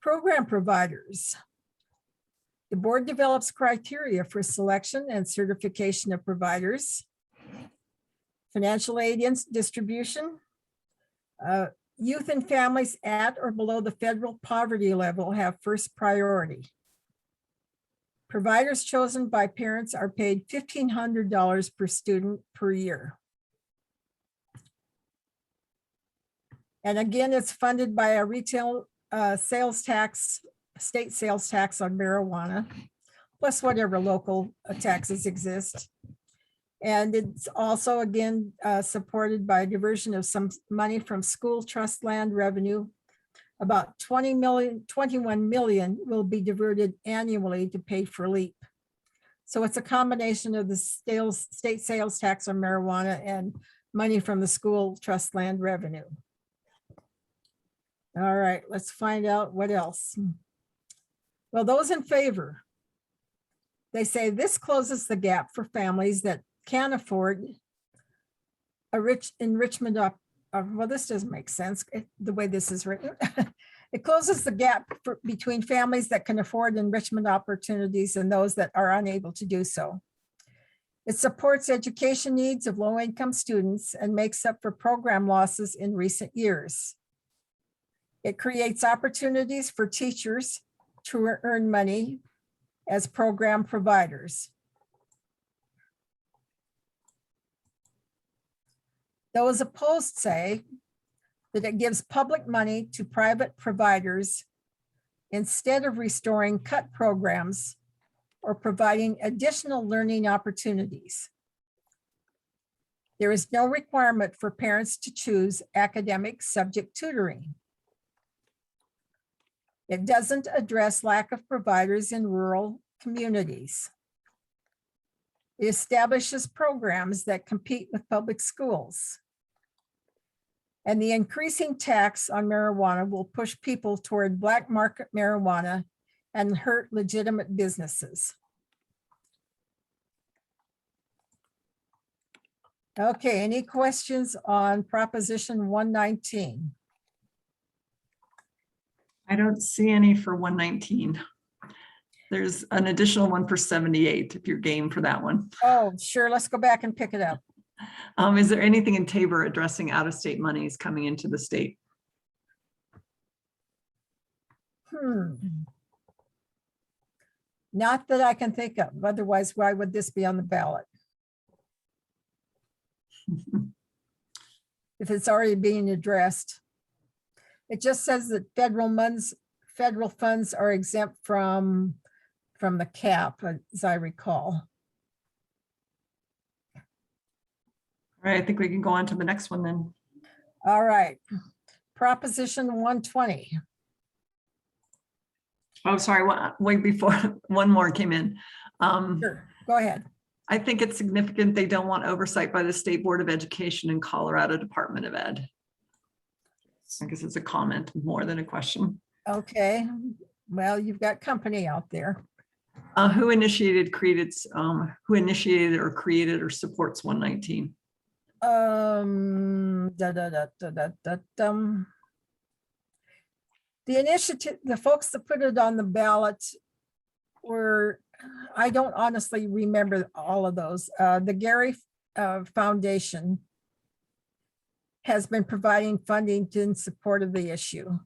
Program providers. The board develops criteria for selection and certification of providers. Financial aid distribution. Youth and families at or below the federal poverty level have first priority. Providers chosen by parents are paid $1,500 per student per year. And again, it's funded by a retail sales tax, state sales tax on marijuana, plus whatever local taxes exist. And it's also, again, supported by diversion of some money from school trust land revenue. About 21 million will be diverted annually to pay for LEAP. So it's a combination of the state sales tax on marijuana and money from the school trust land revenue. All right, let's find out what else. Well, those in favor, they say this closes the gap for families that can afford a enrichment. Well, this doesn't make sense the way this is written. It closes the gap between families that can afford enrichment opportunities and those that are unable to do so. It supports education needs of low-income students and makes up for program losses in recent years. It creates opportunities for teachers to earn money as program providers. Those opposed say that it gives public money to private providers instead of restoring cut programs or providing additional learning opportunities. There is no requirement for parents to choose academic subject tutoring. It doesn't address lack of providers in rural communities. It establishes programs that compete with public schools. And the increasing tax on marijuana will push people toward black market marijuana and hurt legitimate businesses. Okay, any questions on Proposition 119? I don't see any for 119. There's an additional one for 78 if you're game for that one. Oh, sure, let's go back and pick it up. Is there anything in Tabor addressing out-of-state monies coming into the state? Not that I can think of, otherwise why would this be on the ballot? If it's already being addressed. It just says that federal funds are exempt from the cap, as I recall. All right, I think we can go on to the next one then. All right, Proposition 120. Oh, sorry, wait, before one more came in. Sure, go ahead. I think it's significant they don't want oversight by the State Board of Education and Colorado Department of Ed. I guess it's a comment more than a question. Okay, well, you've got company out there. Who initiated or created or supports 119? The initiative, the folks that put it on the ballot were, I don't honestly remember all of those. The Gary Foundation has been providing funding in support of the issue.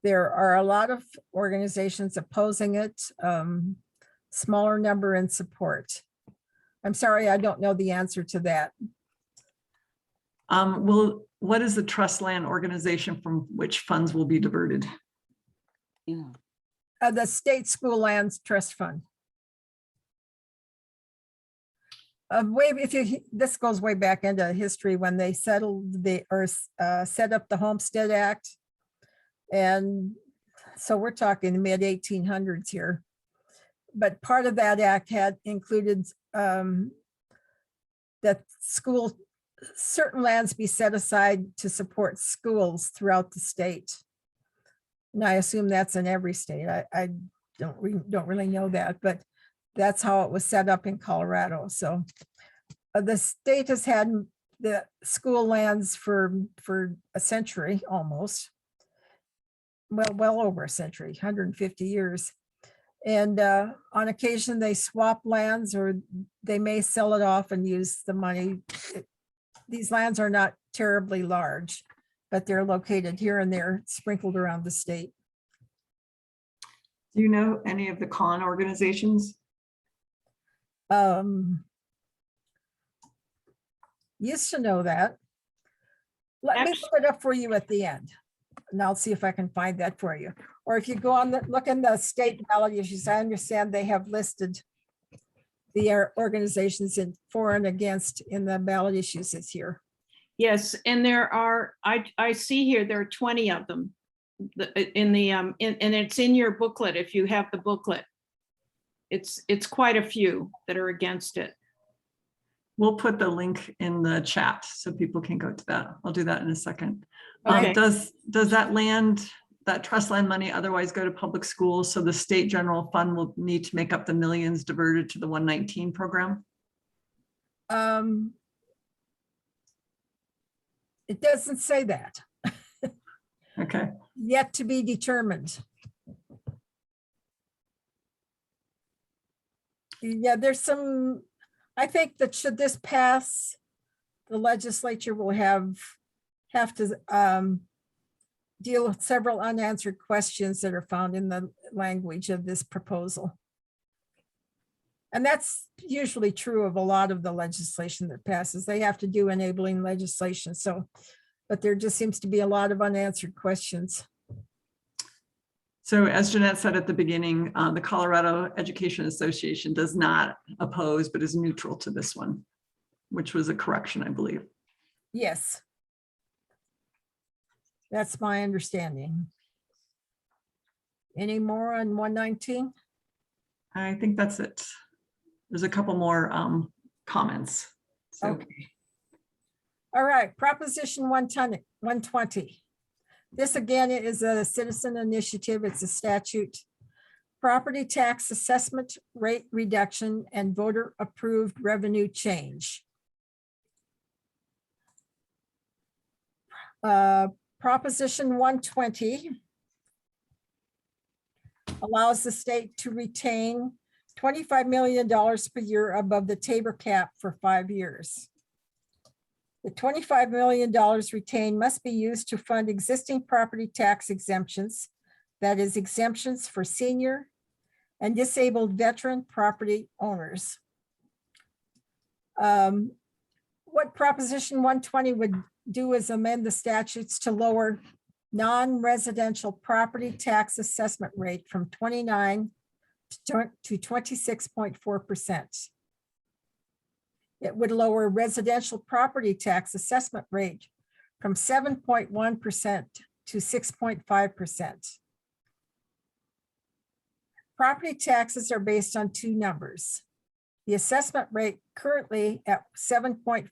There are a lot of organizations opposing it, smaller number in support. I'm sorry, I don't know the answer to that. What is the trust land organization from which funds will be diverted? Yeah. The State School Lands Trust Fund. This goes way back into history when they settled set up the Homestead Act. And so we're talking mid 1800s here. But part of that act had included that certain lands be set aside to support schools throughout the state. And I assume that's in every state. I don't really know that, but that's how it was set up in Colorado. So the state has had the school lands for a century almost. Well over a century, 150 years. And on occasion they swap lands or they may sell it off and use the money. These lands are not terribly large, but they're located here and there, sprinkled around the state. Do you know any of the con organizations? Used to know that. Let me look it up for you at the end, and I'll see if I can find that for you. Or if you go on look in the state ballot issues, I understand they have listed the organizations in for and against in the ballot issues this year. Yes, and there are, I see here, there are 20 of them and it's in your booklet if you have the booklet. It's quite a few that are against it. We'll put the link in the chat so people can go to that. I'll do that in a second. Okay. Does that trust land money otherwise go to public schools? So the state general fund will need to make up the millions diverted to the 119 program? It doesn't say that. Okay. Yet to be determined. Yeah, there's some, I think that should this pass, the legislature will have to deal with several unanswered questions that are found in the language of this proposal. And that's usually true of a lot of the legislation that passes. They have to do enabling legislation. So, but there just seems to be a lot of unanswered questions. So as Jeanette said at the beginning, the Colorado Education Association does not oppose, but is neutral to this one, which was a correction, I believe. Yes. That's my understanding. Any more on 119? I think that's it. there's a couple more comments. So Okay. All right, Proposition 120. This again is a citizen initiative. It's a statute. Property tax assessment rate reduction and voter approved revenue change. Proposition 120 allows the state to retain $25 million per year above the Tabor cap for 5 years. The $25 million retained must be used to fund existing property tax exemptions, that is exemptions for senior and disabled veteran property owners. What Proposition 120 would do is amend the statutes to lower non-residential property tax assessment rate from 29 to 26.4%. It would lower residential property tax assessment rate from 7.1% to 6.5%. Property taxes are based on two numbers. The assessment rate currently at 7.15%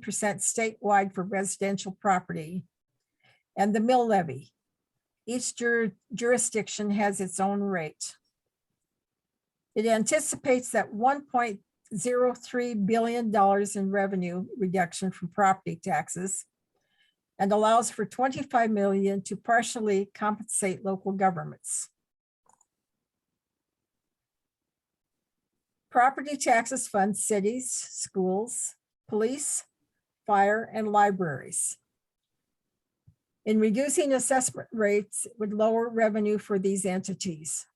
statewide for residential property, and the mill levy. Each jurisdiction has its own rate. It anticipates that $1.03 billion in revenue reduction from property taxes and allows for $25 million to partially compensate local governments. Property taxes fund cities, schools, police, fire, and libraries. In reducing assessment rates, it would lower revenue for these entities.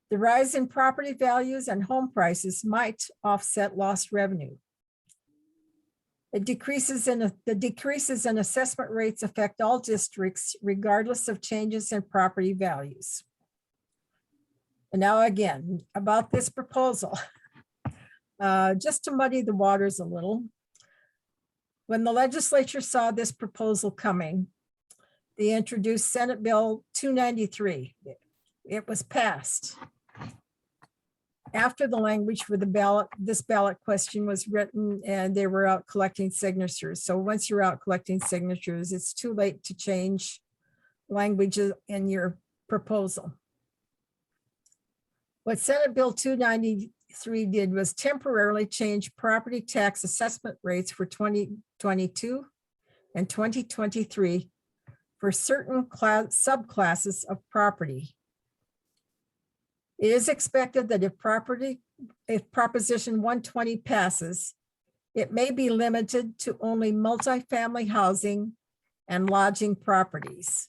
The rise in property values and home prices might offset lost revenue. The decreases in assessment rates affect all districts regardless of changes in property values. And now again, about this proposal, just to muddy the waters a little. When the legislature saw this proposal coming, they introduced Senate Bill 293. It was passed after the language for the ballot, this ballot question was written, and they were out collecting signatures. So once you're out collecting signatures, it's too late to change languages in your proposal. What Senate Bill 293 did was temporarily change property tax assessment rates for 2022 and 2023 for certain subclasses of property. It is expected that if Proposition 120 passes, it may be limited to only multifamily housing and lodging properties.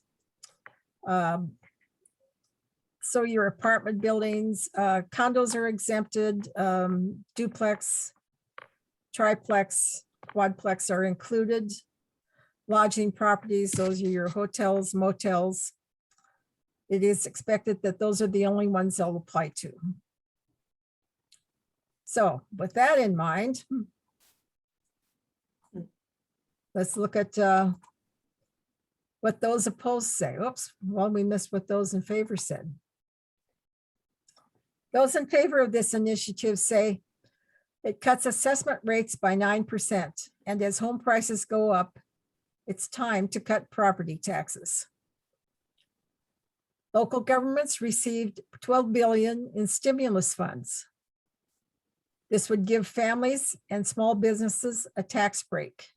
So your apartment buildings, condos are exempted, duplex, triplex, quadplex are included. Lodging properties, those are your hotels, motels. It is expected that those are the only ones they'll apply to. So with that in mind, let's look at what those opposed say. Oops, well, we missed what those in favor said. Those in favor of this initiative say it cuts assessment rates by 9%, and as home prices go up, it's time to cut property taxes. Local governments received $12 billion in stimulus funds. This would give families and small businesses a tax break.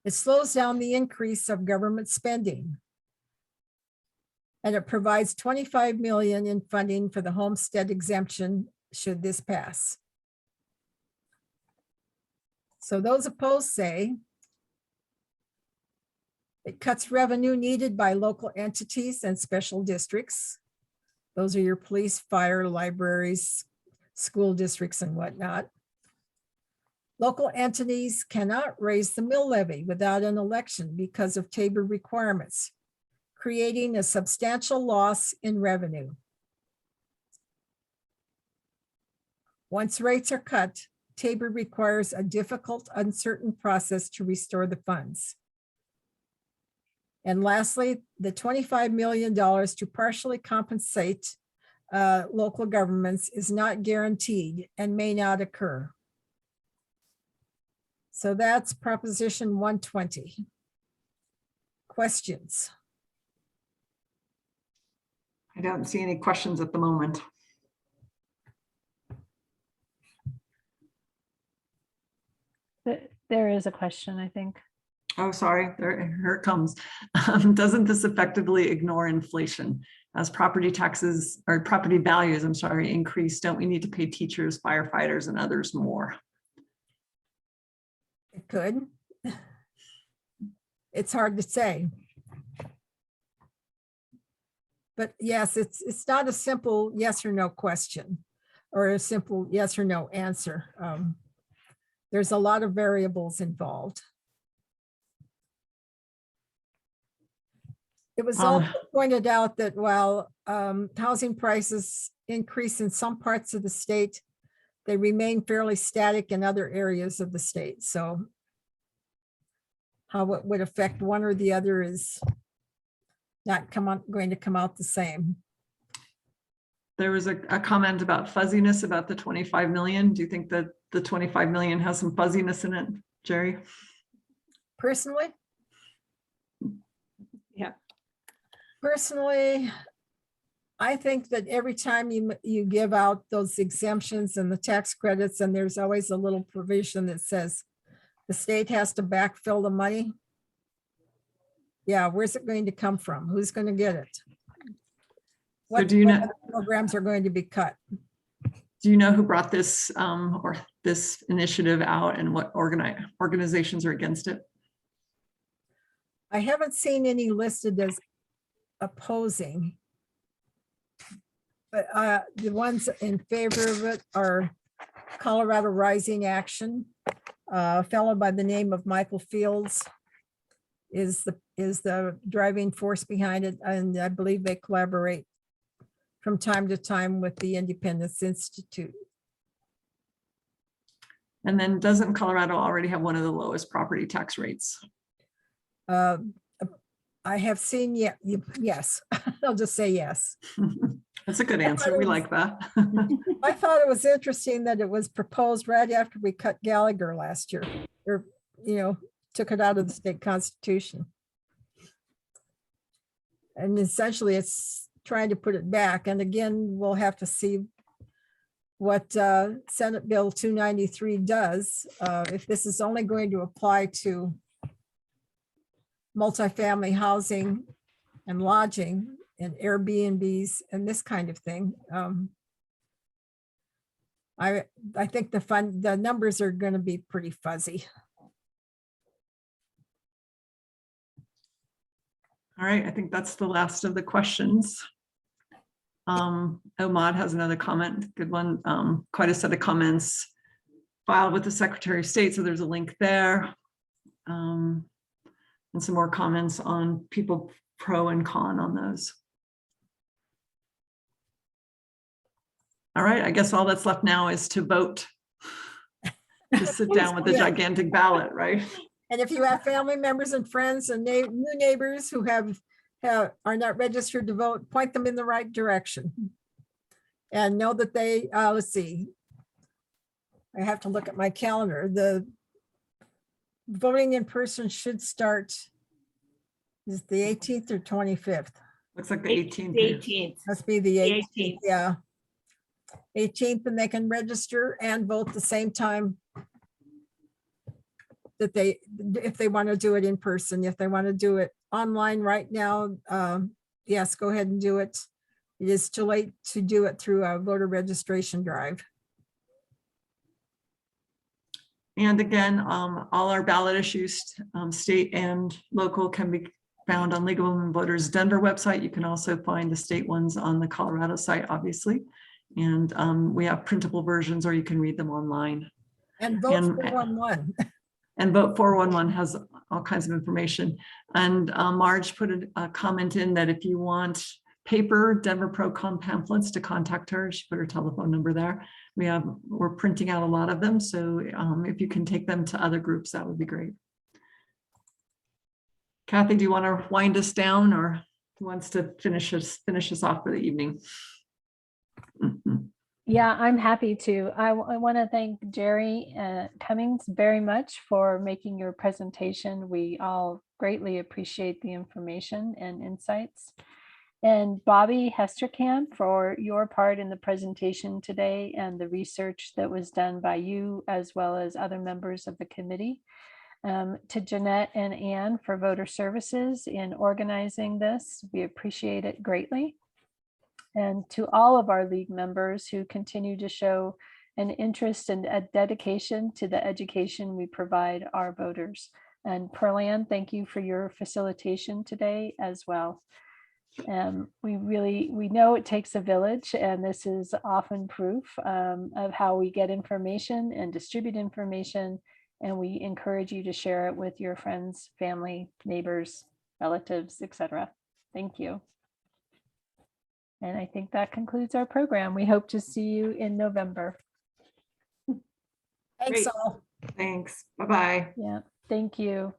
It slows down the increase of government spending. And it provides $25 million in funding for the homestead exemption should this pass. So those opposed say it cuts revenue needed by local entities and special districts. Those are your police, fire, libraries, school districts, and whatnot. Local entities cannot raise the mill levy without an election because of Tabor requirements, creating a substantial loss in revenue. Once rates are cut, Tabor requires a difficult, uncertain process to restore the funds. And lastly, the $25 million to partially compensate local governments is not guaranteed and may not occur. So that's Proposition 120. Questions? I don't see any questions at the moment. There is a question, I think. Oh, sorry, here it comes. Doesn't this effectively ignore inflation? As property taxes or property values, I'm sorry, increase, don't we need to pay teachers, firefighters, and others more? It could. It's hard to say. But yes, it's not a simple yes or no question or a simple yes or no answer. There's a lot of variables involved. It was also pointed out that while housing prices increase in some parts of the state, they remain fairly static in other areas of the state. So how it would affect one or the other is not going to come out the same. There was a comment about fuzziness about the 25 million. Do you think that the 25 million has some fuzziness in it, Jerry? Personally? Yeah. Personally, I think that every time you give out those exemptions and the tax credits, and there's always a little provision that says the state has to backfill the money. Yeah, where's it going to come from? Who's going to get it? What other programs are going to be cut? Do you know who brought this or this initiative out and what organizations are against it? I haven't seen any listed as opposing. But the ones in favor of it are Colorado Rising Action. A fellow by the name of Michael Fields is the driving force behind it, and I believe they collaborate from time to time with the Independence Institute. And then doesn't Colorado already have one of the lowest property tax rates? I have seen, yes, I'll just say yes. That's a good answer. We like that. I thought it was interesting that it was proposed right after we cut Gallagher last year, or, took it out of the state constitution. And essentially it's trying to put it back. And again, we'll have to see what Senate Bill 293 does. If this is only going to apply to multifamily housing and lodging and Airbnbs and this kind of thing. I think the numbers are going to be pretty fuzzy. All right, I think that's the last of the questions. Omad has another comment, good one. Quite a set of comments filed with the Secretary of State, so there's a link there. And some more comments on people pro and con on those. All right, I guess all that's left now is to vote. To sit down with the gigantic ballot, right? And if you have family members and friends and new neighbors who are not registered to vote, point them in the right direction. And know that they, let's see, I have to look at my calendar. The voting in person should start, is the 18th or 25th? Looks like the 18th. 18th. Must be the 18th, 18th. yeah. 18th, and they can register and vote the same time that if they want to do it in person. If they want to do it online right now, yes, go ahead and do it. It is too late to do it through a voter registration drive. And again, all our ballot issues, state and local, can be found on League of Women Voters Denver website. You can also find the state ones on the Colorado site, obviously. And we have printable versions, or you can read them online. And vote 411. And Vote 411 has all kinds of information. And Marge put a comment in that if you want paper Denver Pro-Con pamphlets, to contact her. She put her telephone number there. We're printing out a lot of them. So if you can take them to other groups, that would be great. Kathy, do you want to wind us down, or who wants to finish us off for the evening? Yeah, I'm happy to. I want to thank Jerry Cummings very much for making your presentation. We all greatly appreciate the information and insights. And Bobby Hesterkamp for your part in the presentation today and the research that was done by you as well as other members of the committee. To Jeanette and Anne for voter services in organizing this. We appreciate it greatly. And to all of our league members who continue to show an interest and a dedication to the education we provide our voters. And Pearl-Ann, thank you for your facilitation today as well. We know it takes a village, and this is often proof of how we get information and distribute information. And we encourage you to share it with your friends, family, neighbors, relatives, etc. Thank you. And I think that concludes our program. We hope to see you in November. Thanks Great. all. Thanks. Bye-bye. Yeah, thank you.